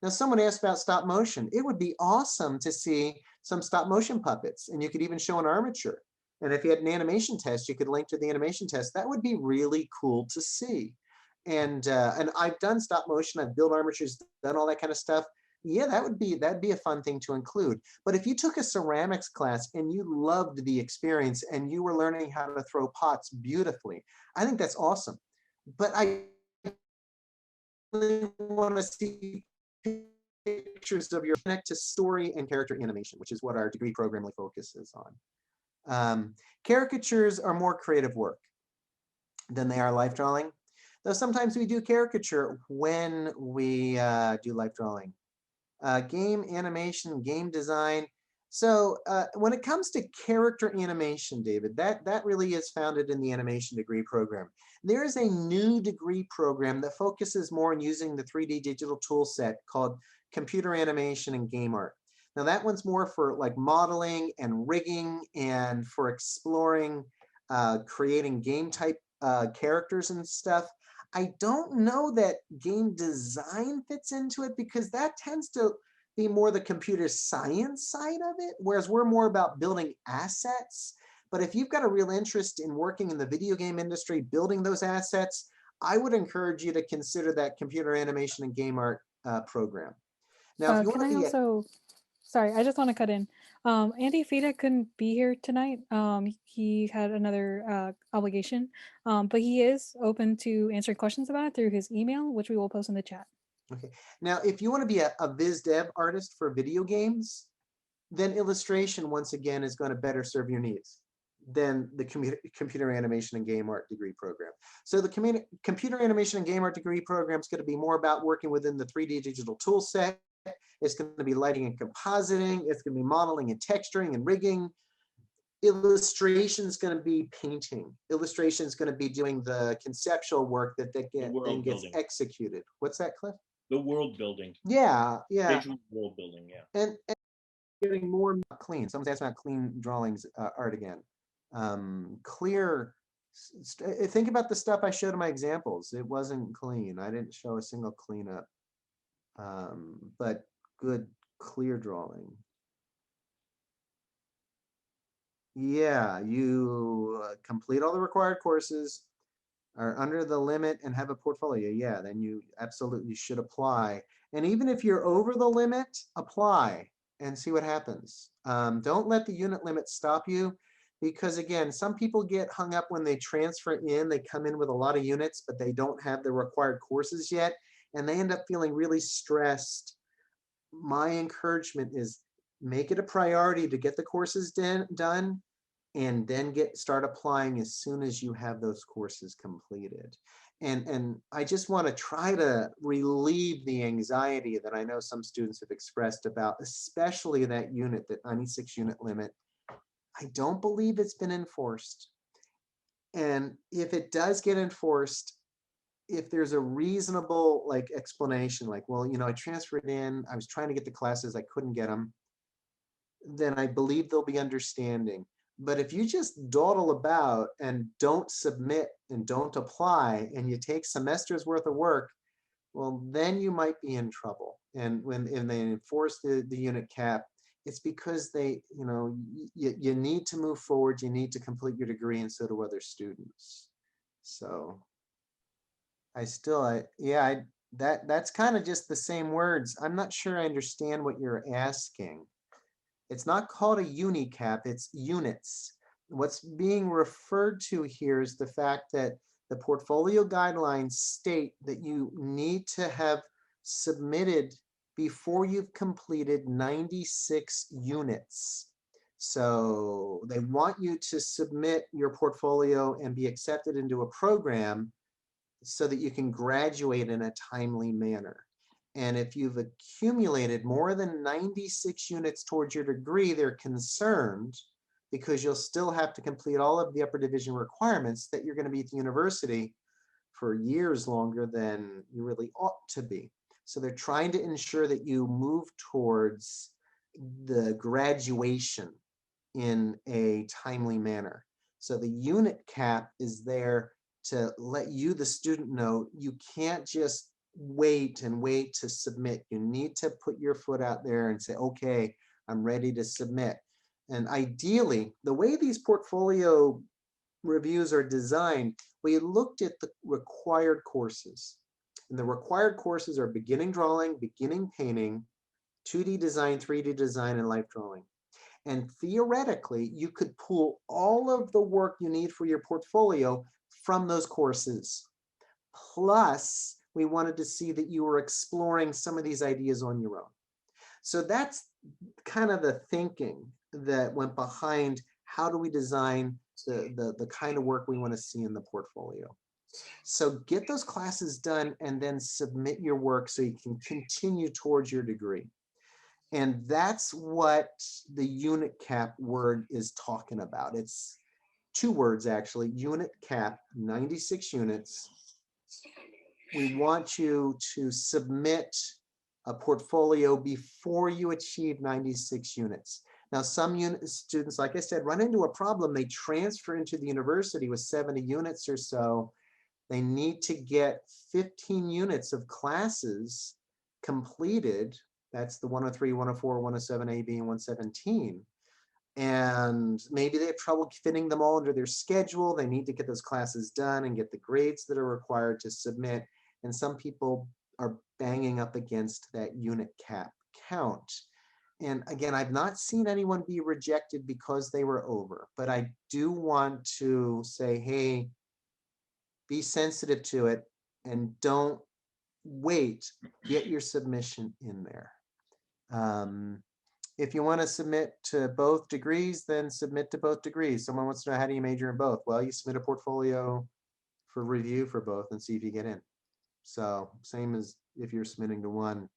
C: Now, someone asked about stop motion. It would be awesome to see some stop motion puppets, and you could even show an armature. And if you had an animation test, you could link to the animation test. That would be really cool to see. And I've done stop motion, I've built armatures, done all that kind of stuff. Yeah, that'd be a fun thing to include. But if you took a ceramics class and you loved the experience and you were learning how to throw pots beautifully, I think that's awesome. But I really want to see pictures of your connect to story and character animation, which is what our degree program really focuses on. Caricatures are more creative work than they are life drawing, though sometimes we do caricature when we do life drawing. Game animation, game design. So when it comes to character animation, David, that really is founded in the animation degree program. There is a new degree program that focuses more on using the 3D digital tool set called computer animation and game art. Now that one's more for like modeling and rigging and for exploring, creating game type characters and stuff. I don't know that game design fits into it because that tends to be more the computer science side of it, whereas we're more about building assets. But if you've got a real interest in working in the video game industry, building those assets, I would encourage you to consider that computer animation and game art program. Now, if you want to be
A: sorry, I just want to cut in. Andy Fida couldn't be here tonight. He had another obligation, but he is open to answering questions about it through his email, which we will post in the chat.
C: Okay. Now, if you want to be a biz dev artist for video games, then illustration, once again, is going to better serve your needs than the computer animation and game art degree program. So the computer animation and game art degree program is going to be more about working within the 3D digital tool set. It's going to be lighting and compositing. It's going to be modeling and texturing and rigging. Illustration is going to be painting. Illustration is going to be doing the conceptual work that then gets executed. What's that, Cliff?
B: The world building.
C: Yeah.
B: Visual world building, yeah.
C: And getting more clean. Someone's asking about clean drawings art again. Clear. Think about the stuff I showed in my examples. It wasn't clean. I didn't show a single cleanup. But good clear drawing. Yeah, you complete all the required courses, are under the limit and have a portfolio. Yeah, then you absolutely should apply. And even if you're over the limit, apply and see what happens. Don't let the unit limit stop you because again, some people get hung up when they transfer in, they come in with a lot of units, but they don't have the required courses yet. And they end up feeling really stressed. My encouragement is make it a priority to get the courses done and then start applying as soon as you have those courses completed. And I just want to try to relieve the anxiety that I know some students have expressed about, especially that unit, that 96 unit limit. I don't believe it's been enforced. And if it does get enforced, if there's a reasonable explanation, like, well, I transferred in, I was trying to get the classes, I couldn't get them, then I believe they'll be understanding. But if you just dawdle about and don't submit and don't apply and you take semesters worth of work, well, then you might be in trouble. And when they enforce the unit cap, it's because you need to move forward, you need to complete your degree, and so do other students. So that's kind of just the same words. I'm not sure I understand what you're asking. It's not called a unicap, it's units. What's being referred to here is the fact that the portfolio guidelines state that you need to have submitted before you've completed 96 units. So they want you to submit your portfolio and be accepted into a program so that you can graduate in a timely manner. And if you've accumulated more than 96 units towards your degree, they're concerned because you'll still have to complete all of the upper division requirements that you're going to be at the university for years longer than you really ought to be. So they're trying to ensure that you move towards the graduation in a timely manner. So the unit cap is there to let you, the student, know you can't just wait and wait to submit. You need to put your foot out there and say, okay, I'm ready to submit. And ideally, the way these portfolio reviews are designed, we looked at the required courses. And the required courses are beginning drawing, beginning painting, 2D design, 3D design, and life drawing. And theoretically, you could pull all of the work you need for your portfolio from those courses. Plus, we wanted to see that you were exploring some of these ideas on your own. So that's kind of the thinking that went behind how do we design the kind of work we want to see in the portfolio. So get those classes done and then submit your work so you can continue towards your degree. And that's what the unit cap word is talking about. It's 2 words actually, unit cap, 96 units. We want you to submit a portfolio before you achieve 96 units. Now, some students, like I said, run into a problem. They transfer into the university with 70 units or so. They need to get 15 units of classes completed. That's the 103, 104, 107, AB, and 117. And maybe they have trouble fitting them all into their schedule. They need to get those classes done and get the grades that are required to submit. And some people are banging up against that unit cap count. And again, I've not seen anyone be rejected because they were over, but I do want to say, hey, be sensitive to it and don't wait, get your submission in there. If you want to submit to both degrees, then submit to both degrees. Someone wants to know, how do you major in both? Well, you submit a portfolio for review for both and see if you get in. So same as if you're submitting to one.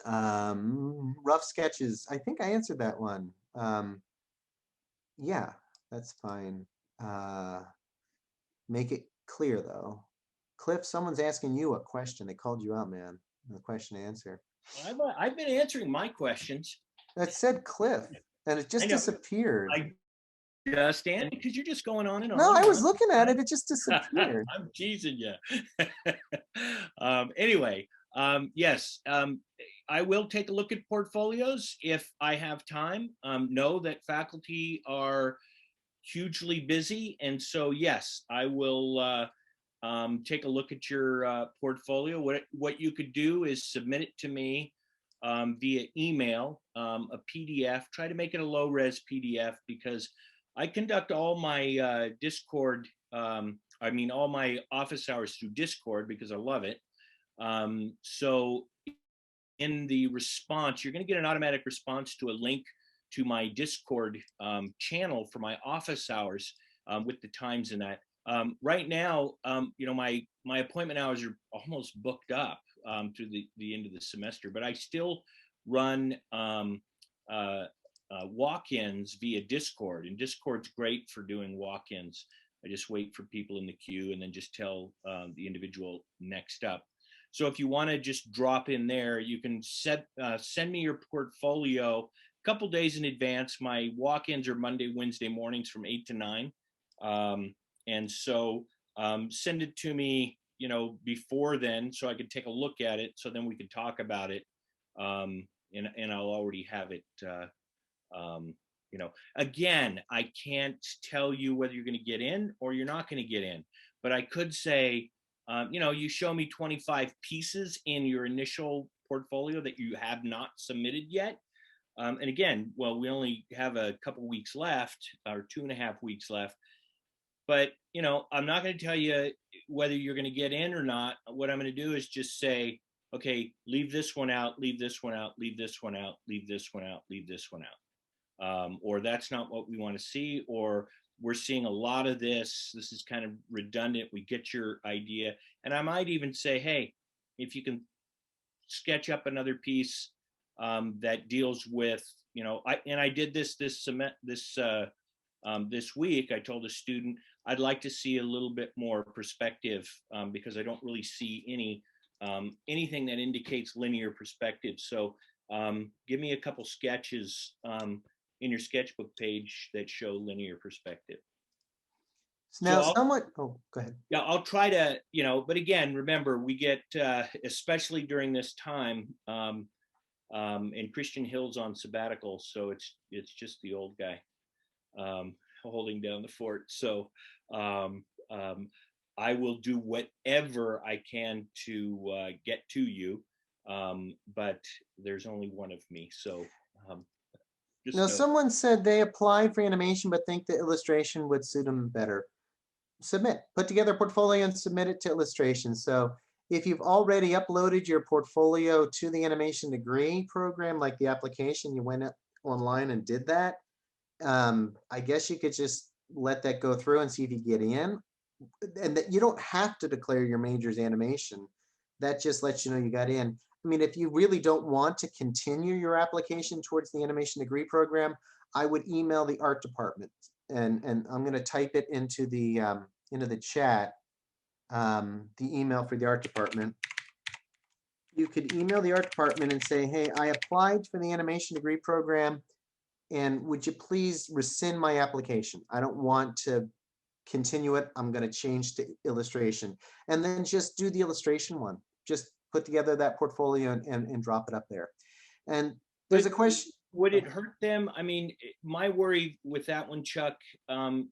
C: Rough sketches, I think I answered that one. Yeah, that's fine. Make it clear though. Cliff, someone's asking you a question. They called you out, man. The question to answer.
B: I've been answering my questions.
C: That said Cliff, and it just disappeared.
B: I understand, because you're just going on and on.
C: No, I was looking at it. It just disappeared.
B: I'm teasing you. Anyway, yes, I will take a look at portfolios if I have time. Know that faculty are hugely busy, and so yes, I will take a look at your portfolio. What you could do is submit it to me via email, a PDF. Try to make it a low-res PDF, because I conduct all my Discord, all my office hours through Discord because I love it. So in the response, you're going to get an automatic response to a link to my Discord channel for my office hours with the times in that. Right now, my appointment hours are almost booked up through the end of the semester, but I still run walk-ins via Discord, and Discord's great for doing walk-ins. I just wait for people in the queue and then just tell the individual next up. So if you want to just drop in there, you can send me your portfolio a couple days in advance. My walk-ins are Monday, Wednesday mornings from 8 to 9. And so send it to me, before then, so I could take a look at it. So then we could talk about it. And I'll already have it. Again, I can't tell you whether you're going to get in or you're not going to get in, but I could say, you show me 25 pieces in your initial portfolio that you have not submitted yet. And again, well, we only have a couple weeks left, or 2.5 weeks left. But, I'm not going to tell you whether you're going to get in or not. What I'm going to do is just say, okay, leave this one out, leave this one out, leave this one out, leave this one out, leave this one out. Or that's not what we want to see, or we're seeing a lot of this. This is kind of redundant. We get your idea. And I might even say, hey, if you can sketch up another piece that deals with, you know, I did this week. I told a student I'd like to see a little bit more perspective because I don't really see anything that indicates linear perspective. So give me a couple sketches in your sketchbook page that show linear perspective.
C: Now,
B: so
C: oh, go ahead.
B: Yeah, I'll try to, you know, but again, remember, we get, especially during this time, and Christian Hill's on sabbatical, so it's just the old guy holding down the fort. So I will do whatever I can to get to you, but there's only one of me, so just
C: now, someone said they applied for animation but think the illustration would suit them better. Submit, put together a portfolio and submit it to illustration. So if you've already uploaded your portfolio to the animation degree program, like the application, you went online and did that, I guess you could just let that go through and see if you get in. And that you don't have to declare your major's animation. That just lets you know you got in. I mean, if you really don't want to continue your application towards the animation degree program, I would email the art department. And I'm going to type it into the chat, the email for the art department. You could email the art department and say, hey, I applied for the animation degree program, and would you please rescind my application? I don't want to continue it. I'm going to change to illustration. And then just do the illustration one. Just put together that portfolio and drop it up there. And there's a question.
B: Would it hurt them? I mean, my worry with that one, Chuck,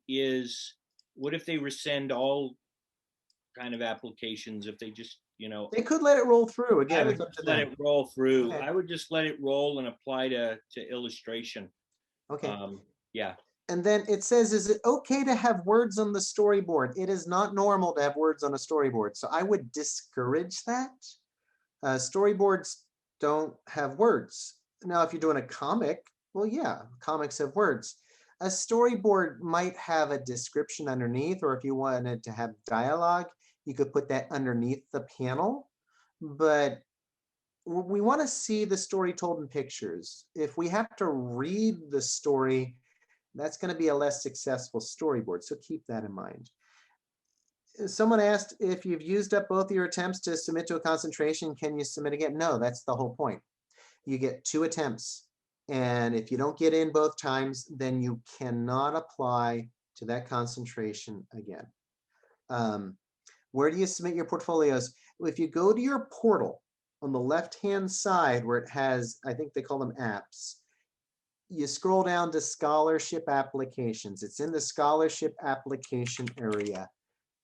B: is what if they rescind all kind of applications? If they just, you know,
C: they could let it roll through again.
B: I would just let it roll through. Okay. I would just let it roll and apply to illustration.
C: Okay.
B: Yeah.
C: And then it says, is it okay to have words on the storyboard? It is not normal to have words on a storyboard, so I would discourage that. Storyboards don't have words. Now, if you're doing a comic, well, yeah, comics have words. A storyboard might have a description underneath, or if you wanted to have dialogue, you could put that underneath the panel. But we want to see the story told in pictures. If we have to read the story, that's going to be a less successful storyboard, so keep that in mind. Someone asked if you've used up both your attempts to submit to a concentration, can you submit again? No, that's the whole point. You get 2 attempts, and if you don't get in both times, then you cannot apply to that concentration again. Where do you submit your portfolios? If you go to your portal on the left-hand side where it has, I think they call them apps, you scroll down to scholarship applications. It's in the scholarship application area.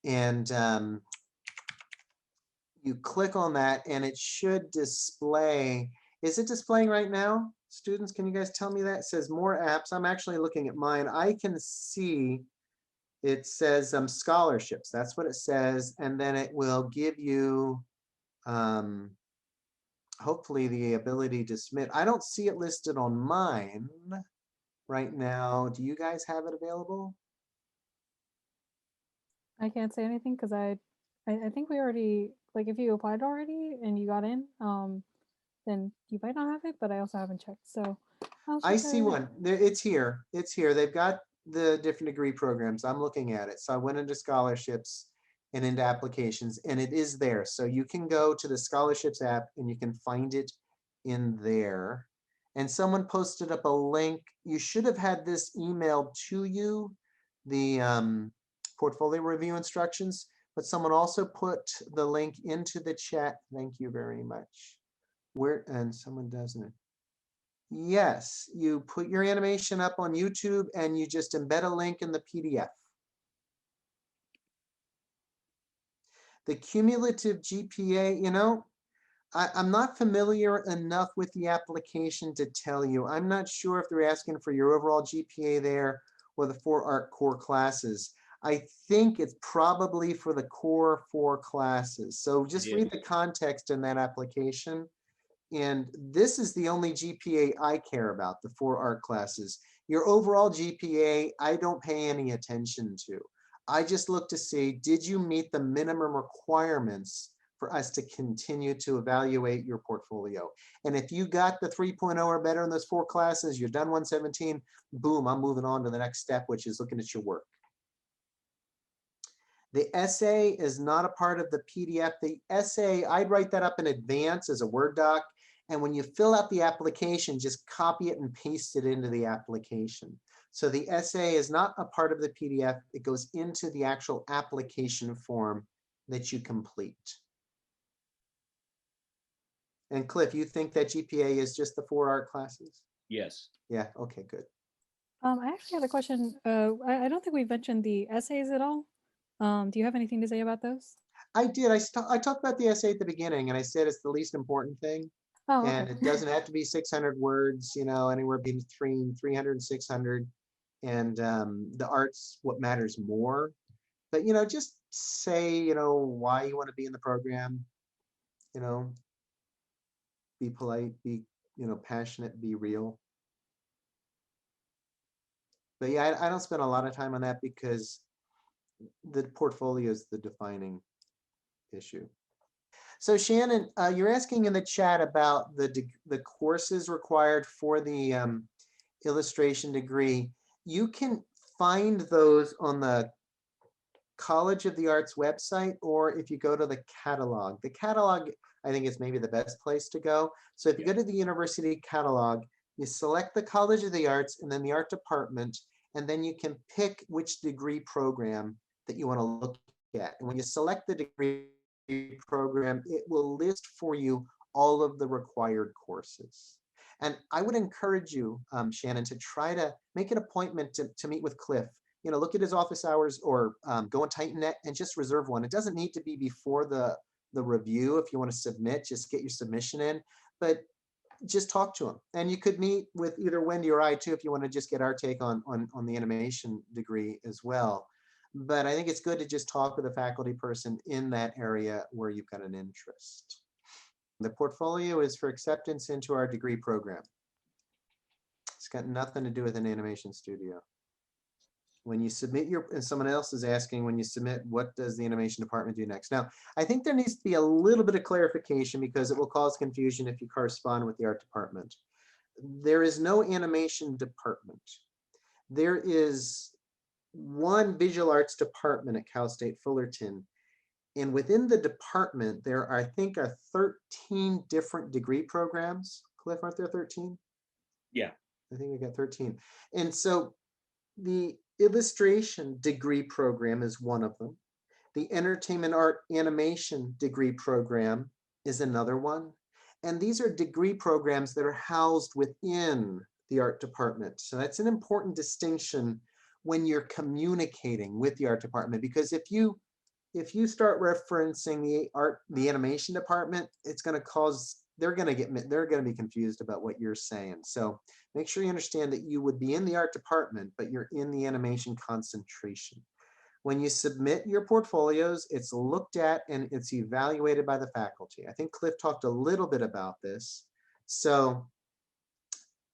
C: And you click on that and it should display. Is it displaying right now? Students, can you guys tell me that? It says more apps. I'm actually looking at mine. I can see it says scholarships. That's what it says. And then it will give you hopefully the ability to submit. I don't see it listed on mine right now. Do you guys have it available?
A: I can't say anything because I think we already, like, if you applied already and you got in, then you might not have it, but I also haven't checked. So
C: I see one. It's here. It's here. They've got the different degree programs. I'm looking at it. So I went into scholarships and into applications, and it is there. So you can go to the scholarships app and you can find it in there. And someone posted up a link. You should have had this emailed to you, the portfolio review instructions, but someone also put the link into the chat. Thank you very much. And someone doesn't. Yes, you put your animation up on YouTube and you just embed a link in the PDF. The cumulative GPA, you know, I'm not familiar enough with the application to tell you. I'm not sure if they're asking for your overall GPA there or the 4 art core classes. I think it's probably for the core 4 classes. So just read the context in that application. And this is the only GPA I care about, the 4 art classes. Your overall GPA, I don't pay any attention to. I just look to see, did you meet the minimum requirements for us to continue to evaluate your portfolio. And if you got the 3.0 or better in those 4 classes, you're done 117, boom, I'm moving on to the next step, which is looking at your work. The essay is not a part of the PDF. The essay, I'd write that up in advance as a Word doc. And when you fill out the application, just copy it and paste it into the application. So the essay is not a part of the PDF. It goes into the actual application form that you complete. And Cliff, you think that GPA is just the 4 art classes?
B: Yes.
C: Yeah, okay, good.
A: I actually had a question. I don't think we mentioned the essays at all. Do you have anything to say about those?
C: I did. I talked about the essay at the beginning, and I said it's the least important thing.
A: Oh,
C: And
A: okay.
C: it doesn't have to be 600 words, you know, anywhere between 300 and 600. And the art's what matters more. But, you know, just say, you know, why you want to be in the program, you know, be polite, be, you know, passionate, be real. But yeah, I don't spend a lot of time on that because the portfolio is the defining issue. So Shannon, you're asking in the chat about the courses required for the illustration degree. You can find those on the College of the Arts website, or if you go to the catalog. The catalog, I think, is maybe the best place to go. So if you go to the university catalog, you select the College of the Arts and then the art department, and then you can pick which degree program that you want to look at. And when you select the degree program, it will list for you all of the required courses. And I would encourage you, Shannon, to try to make an appointment to meet with Cliff. You know, look at his office hours, or go on TitanNet and just reserve one. It doesn't need to be before the review. If you want to submit, just get your submission in, but just talk to him. And you could meet with either Wendy or I too, if you want to just get our take on the animation degree as well. But I think it's good to just talk with a faculty person in that area where you've got an interest. The portfolio is for acceptance into our degree program. It's got nothing to do with an animation studio. When you submit and someone else is asking, when you submit, what does the animation department do next? Now, I think there needs to be a little bit of clarification because it will cause confusion if you correspond with the art department. There is no animation department. There is one visual arts department at Cal State Fullerton. And within the department, there are, I think, 13 different degree programs. Cliff, aren't there 13?
B: Yeah.
C: I think we got 13. And so the illustration degree program is one of them. The entertainment art animation degree program is another one. And these are degree programs that are housed within the art department. So that's an important distinction when you're communicating with the art department, because if you start referencing the animation department, it's going to cause, they're going to be confused about what you're saying. So make sure you understand that you would be in the art department, but you're in the animation concentration. When you submit your portfolios, it's looked at and it's evaluated by the faculty. I think Cliff talked a little bit about this. So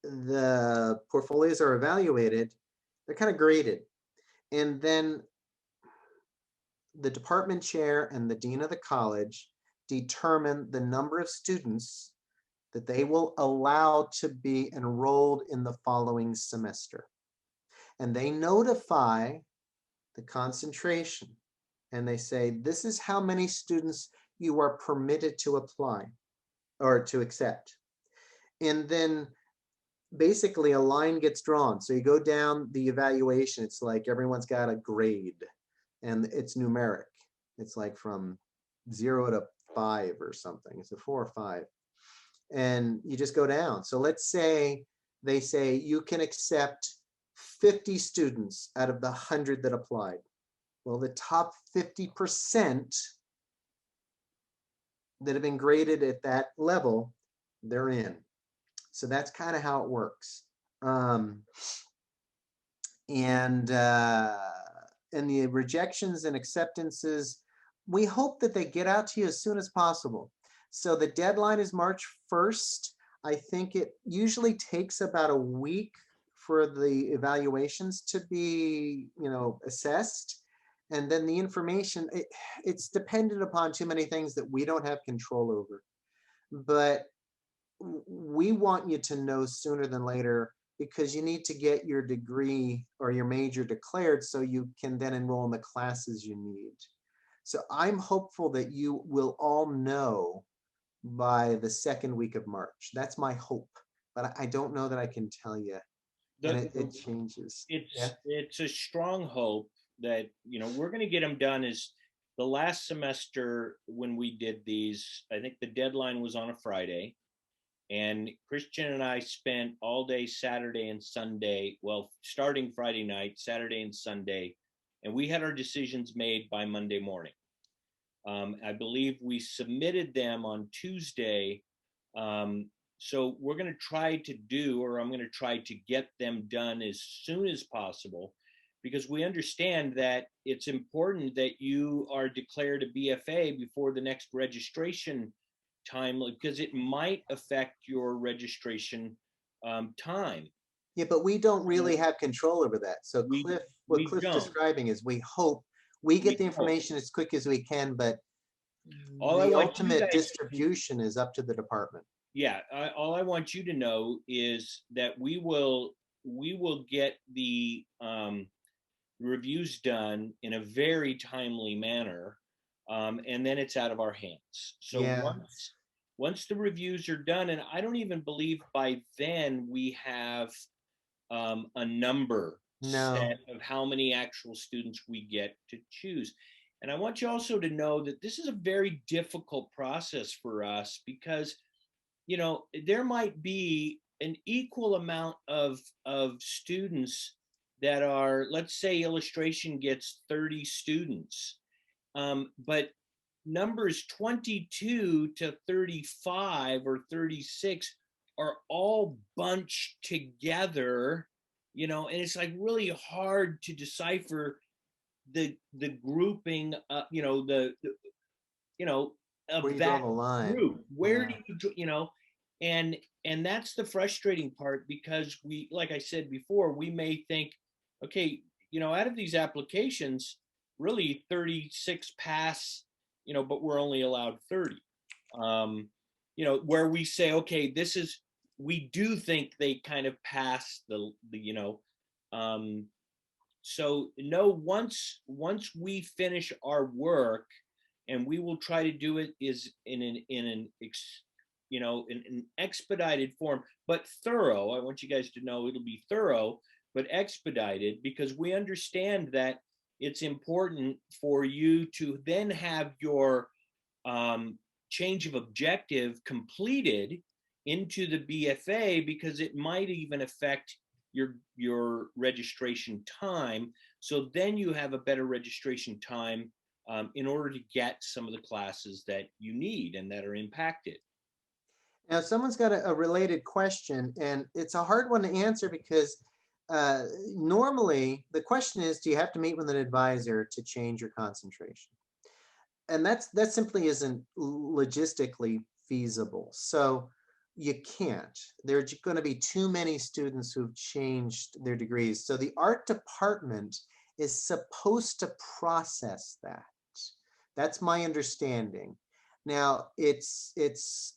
C: the portfolios are evaluated, they're kind of graded. And then the department chair and the dean of the college determine the number of students that they will allow to be enrolled in the following semester. And they notify the concentration and they say, this is how many students you are permitted to apply or to accept. And then basically a line gets drawn. So you go down the evaluation, it's like everyone's got a grade and it's numeric. It's like from 0 to 5 or something. It's a 4 or 5. And you just go down. So let's say they say you can accept 50 students out of the 100 that applied. Well, the top 50% that have been graded at that level, they're in. So that's kind of how it works. And the rejections and acceptances, we hope that they get out to you as soon as possible. So the deadline is March 1st. I think it usually takes about a week for the evaluations to be, assessed. And then the information, it's dependent upon too many things that we don't have control over. But we want you to know sooner than later, because you need to get your degree or your major declared so you can then enroll in the classes you need. So I'm hopeful that you will all know by the second week of March. That's my hope, but I don't know that I can tell you. And it changes.
B: It's a strong hope that, you know, we're going to get them done. Is the last semester when we did these, I think the deadline was on a Friday, and Christian and I spent all day Saturday and Sunday, well, starting Friday night, Saturday and Sunday, and we had our decisions made by Monday morning. I believe we submitted them on Tuesday. So we're going to try to do, or I'm going to try to get them done as soon as possible, because we understand that it's important that you are declared a BFA before the next registration time, because it might affect your registration time.
C: Yeah, but we don't really have control over that. So what Cliff's
B: don't.
C: describing is we hope we get the information as quick as we can, but the ultimate distribution is up to the department.
B: Yeah, all I want you to know is that we will get the reviews done in a very timely manner, and then it's out of our hands. So
C: Yeah.
B: once the reviews are done, and I don't even believe by then we have a number set of how many actual students we get to choose. And I want you also to know that this is a very difficult process for us, because, you know, there might be an equal amount of students that are, let's say illustration gets 30 students, but numbers 22 to 35 or 36 are all bunched together, you know, and it's like really hard to decipher the grouping, you know, the you know, of
C: Where you
B: that
C: draw the line.
B: group. Where do you know, and that's the frustrating part, because we, like I said before, we may think, okay, you know, out of these applications, really 36 pass, you know, but we're only allowed 30. You know, where we say, okay, this is, we do think they kind of pass the you know, so no, once we finish our work, and we will try to do it is in an you know, in an expedited form, but thorough. I want you guys to know it'll be thorough, but expedited, because we understand that it's important for you to then have your change of objective completed into the BFA, because it might even affect your registration time. So then you have a better registration time in order to get some of the classes that you need and that are impacted.
C: Now, someone's got a related question, and it's a hard one to answer, because normally the question is, do you have to meet with an advisor to change your concentration? And that simply isn't logistically feasible. So you can't. There are going to be too many students who've changed their degrees. So the art department is supposed to process that. That's my understanding. Now, there's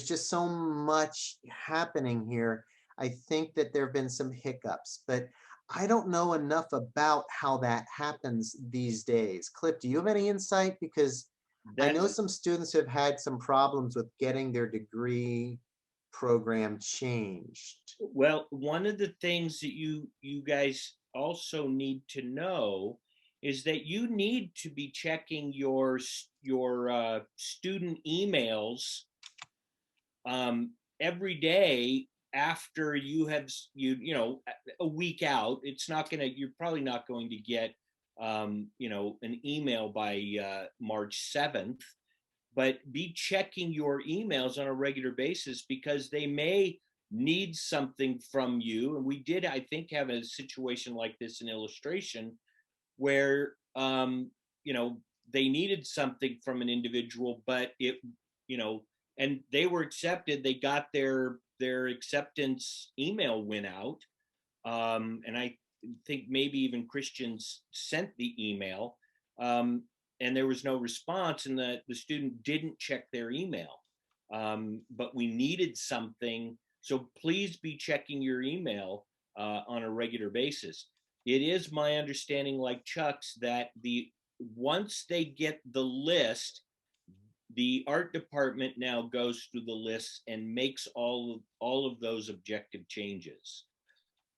C: just so much happening here. I think that there have been some hiccups, but I don't know enough about how that happens these days. Cliff, do you have any insight? Because I know some students have had some problems with getting their degree program changed.
B: Well, one of the things that you guys also need to know is that you need to be checking your student emails every day after you have you know, a week out. It's not gonna, you're probably not going to get you know, an email by March 7th, but be checking your emails on a regular basis, because they may need something from you. And we did, I think, have a situation like this in illustration, where you know, they needed something from an individual, but it, you know, and they were accepted. They got their acceptance email went out, and I think maybe even Christians sent the email, and there was no response, and the student didn't check their email. But we needed something, so please be checking your email on a regular basis. It is my understanding, like Chuck's, that once they get the list, the art department now goes through the list and makes all of those objective changes.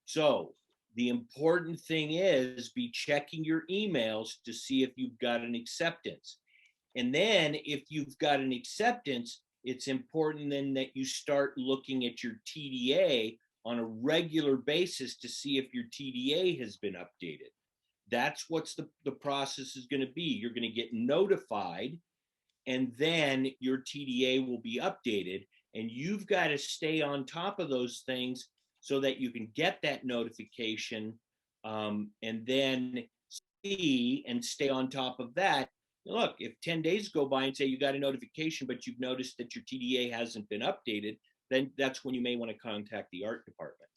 B: So the important thing is be checking your emails to see if you've got an acceptance. And then if you've got an acceptance, it's important then that you start looking at your TDA on a regular basis to see if your TDA has been updated. That's what's the process is going to be. You're going to get notified, and then your TDA will be updated, and you've got to stay on top of those things so that you can get that notification, and then see and stay on top of that. Look, if 10 days go by and say you got a notification, but you've noticed that your TDA hasn't been updated, then that's when you may want to contact the art department.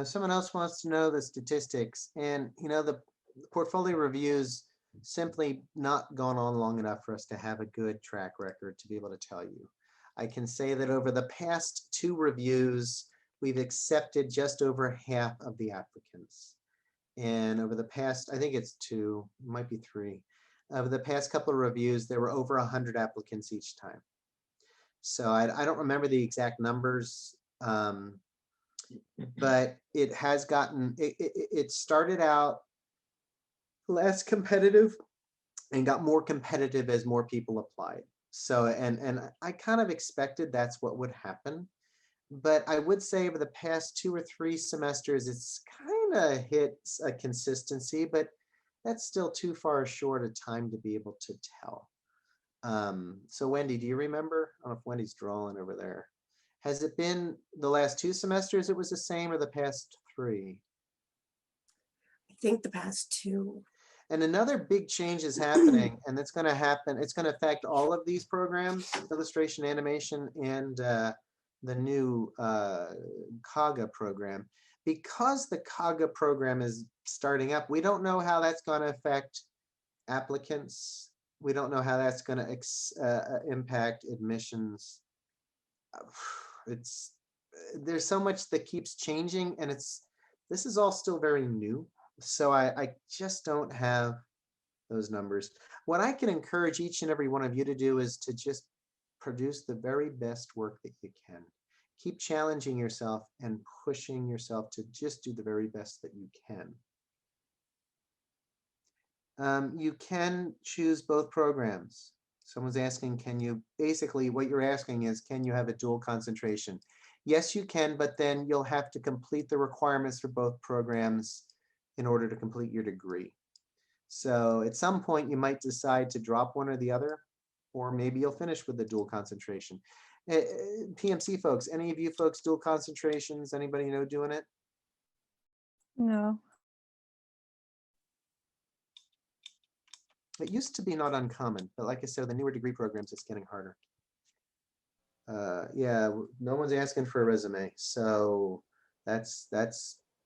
C: Someone else wants to know the statistics, and the portfolio reviews simply not gone on long enough for us to have a good track record to be able to tell you. I can say that over the past 2 reviews, we've accepted just over half of the applicants. And over the past, I think it's 2, might be 3. Over the past couple of reviews, there were over 100 applicants each time. So I don't remember the exact numbers, but it has gotten, it started out less competitive and got more competitive as more people applied. So, and I kind of expected that's what would happen. But I would say over the past 2 or 3 semesters, it's kind of hit a consistency, but that's still too far short a time to be able to tell. So Wendy, do you remember? I don't know if Wendy's drawing over there. Has it been the last 2 semesters it was the same, or the past 3?
D: I think the past 2.
C: And another big change is happening, and it's going to happen. It's going to affect all of these programs, illustration, animation, and the new KAGA program. Because the KAGA program is starting up, we don't know how that's going to affect applicants. We don't know how that's going to impact admissions. There's so much that keeps changing, and this is all still very new. So I just don't have those numbers. What I can encourage each and every one of you to do is to just produce the very best work that you can. Keep challenging yourself and pushing yourself to just do the very best that you can. You can choose both programs. Someone's asking, basically what you're asking is, can you have a dual concentration? Yes, you can, but then you'll have to complete the requirements for both programs in order to complete your degree. So at some point you might decide to drop one or the other, or maybe you'll finish with the dual concentration. PMC folks, any of you folks dual concentrations? Anybody know doing it?
A: No.
C: It used to be not uncommon, but like I said, the newer degree programs, it's getting harder. Yeah, no one's asking for a resume. So that's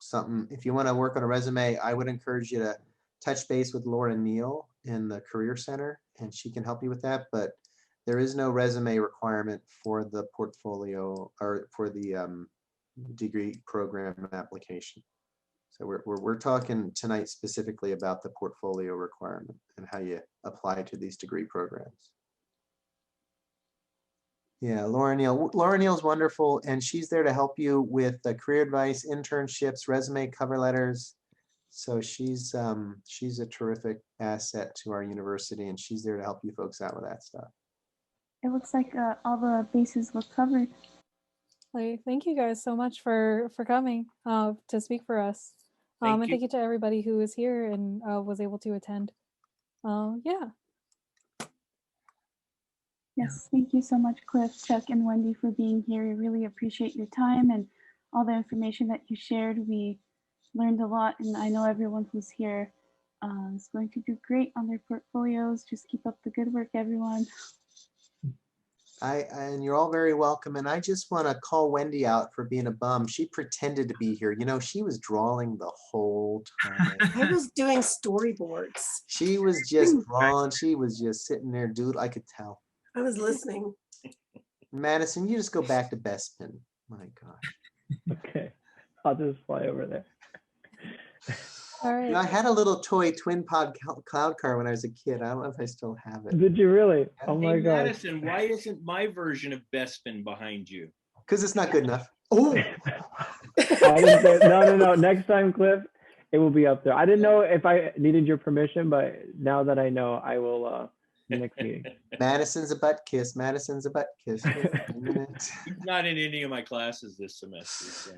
C: something. If you want to work on a resume, I would encourage you to touch base with Laura Neal in the Career Center, and she can help you with that. But there is no resume requirement for the portfolio or for the degree program application. So we're talking tonight specifically about the portfolio requirement and how you apply to these degree programs. Yeah, Laura Neal. Laura Neal's wonderful, and she's there to help you with career advice, internships, resume, cover letters. So she's a terrific asset to our university, and she's there to help you folks out with that stuff.
E: It looks like all the bases were covered.
A: Thank you guys so much for coming to speak for us. And thank you to everybody who was here and was able to attend. Yeah.
E: Yes, thank you so much, Cliff, Chuck, and Wendy for being here. We really appreciate your time and all the information that you shared. We learned a lot, and I know everyone who's here is going to do great on their portfolios. Just keep up the good work, everyone.
C: And you're all very welcome. And I just want to call Wendy out for being a bum. She pretended to be here. You know, she was drawing the whole time.
D: I was doing storyboards.
C: She was just drawing. She was just sitting there, dude. I could tell.
D: I was listening.
C: Madison, you just go back to Bespin. My gosh.
F: Okay, I'll just fly over there.
A: All
C: You know, I
A: right.
C: had a little toy twin pod cloud car when I was a kid. I don't know if I still have it.
F: Did you really? Oh my
B: Hey,
F: god.
B: Madison, why isn't my version of Bespin behind you?
C: Because it's not good enough. Oh,
F: I didn't say, no. Next time, Cliff, it will be up there. I didn't know if I needed your permission, but now that I know, I will next meeting.
C: Madison's a butt kiss. Madison's a butt kiss.
B: He's not in any of my classes this semester. So.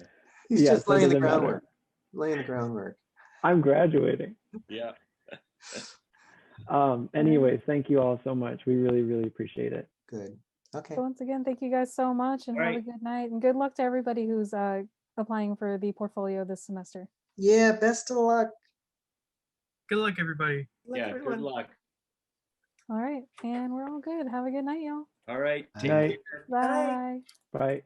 C: He's
F: Yeah,
C: just
F: so it
C: laying the
F: doesn't matter.
C: groundwork. Laying the groundwork.
F: I'm graduating.
B: Yeah.
F: Anyways, thank you all so much. We really, really appreciate it.
C: Good. Okay.
A: So once again, thank you guys so much and
B: All
A: have a
B: right.
A: good night. And good luck to everybody who's applying for the portfolio this semester.
C: Yeah, best of luck.
G: Good luck, everybody.
D: Look,
B: Yeah.
D: everyone.
B: Good luck.
A: All right. And we're all good. Have a good night, y'all.
B: All right. Take
F: Night.
B: care.
A: Bye.
F: Bye.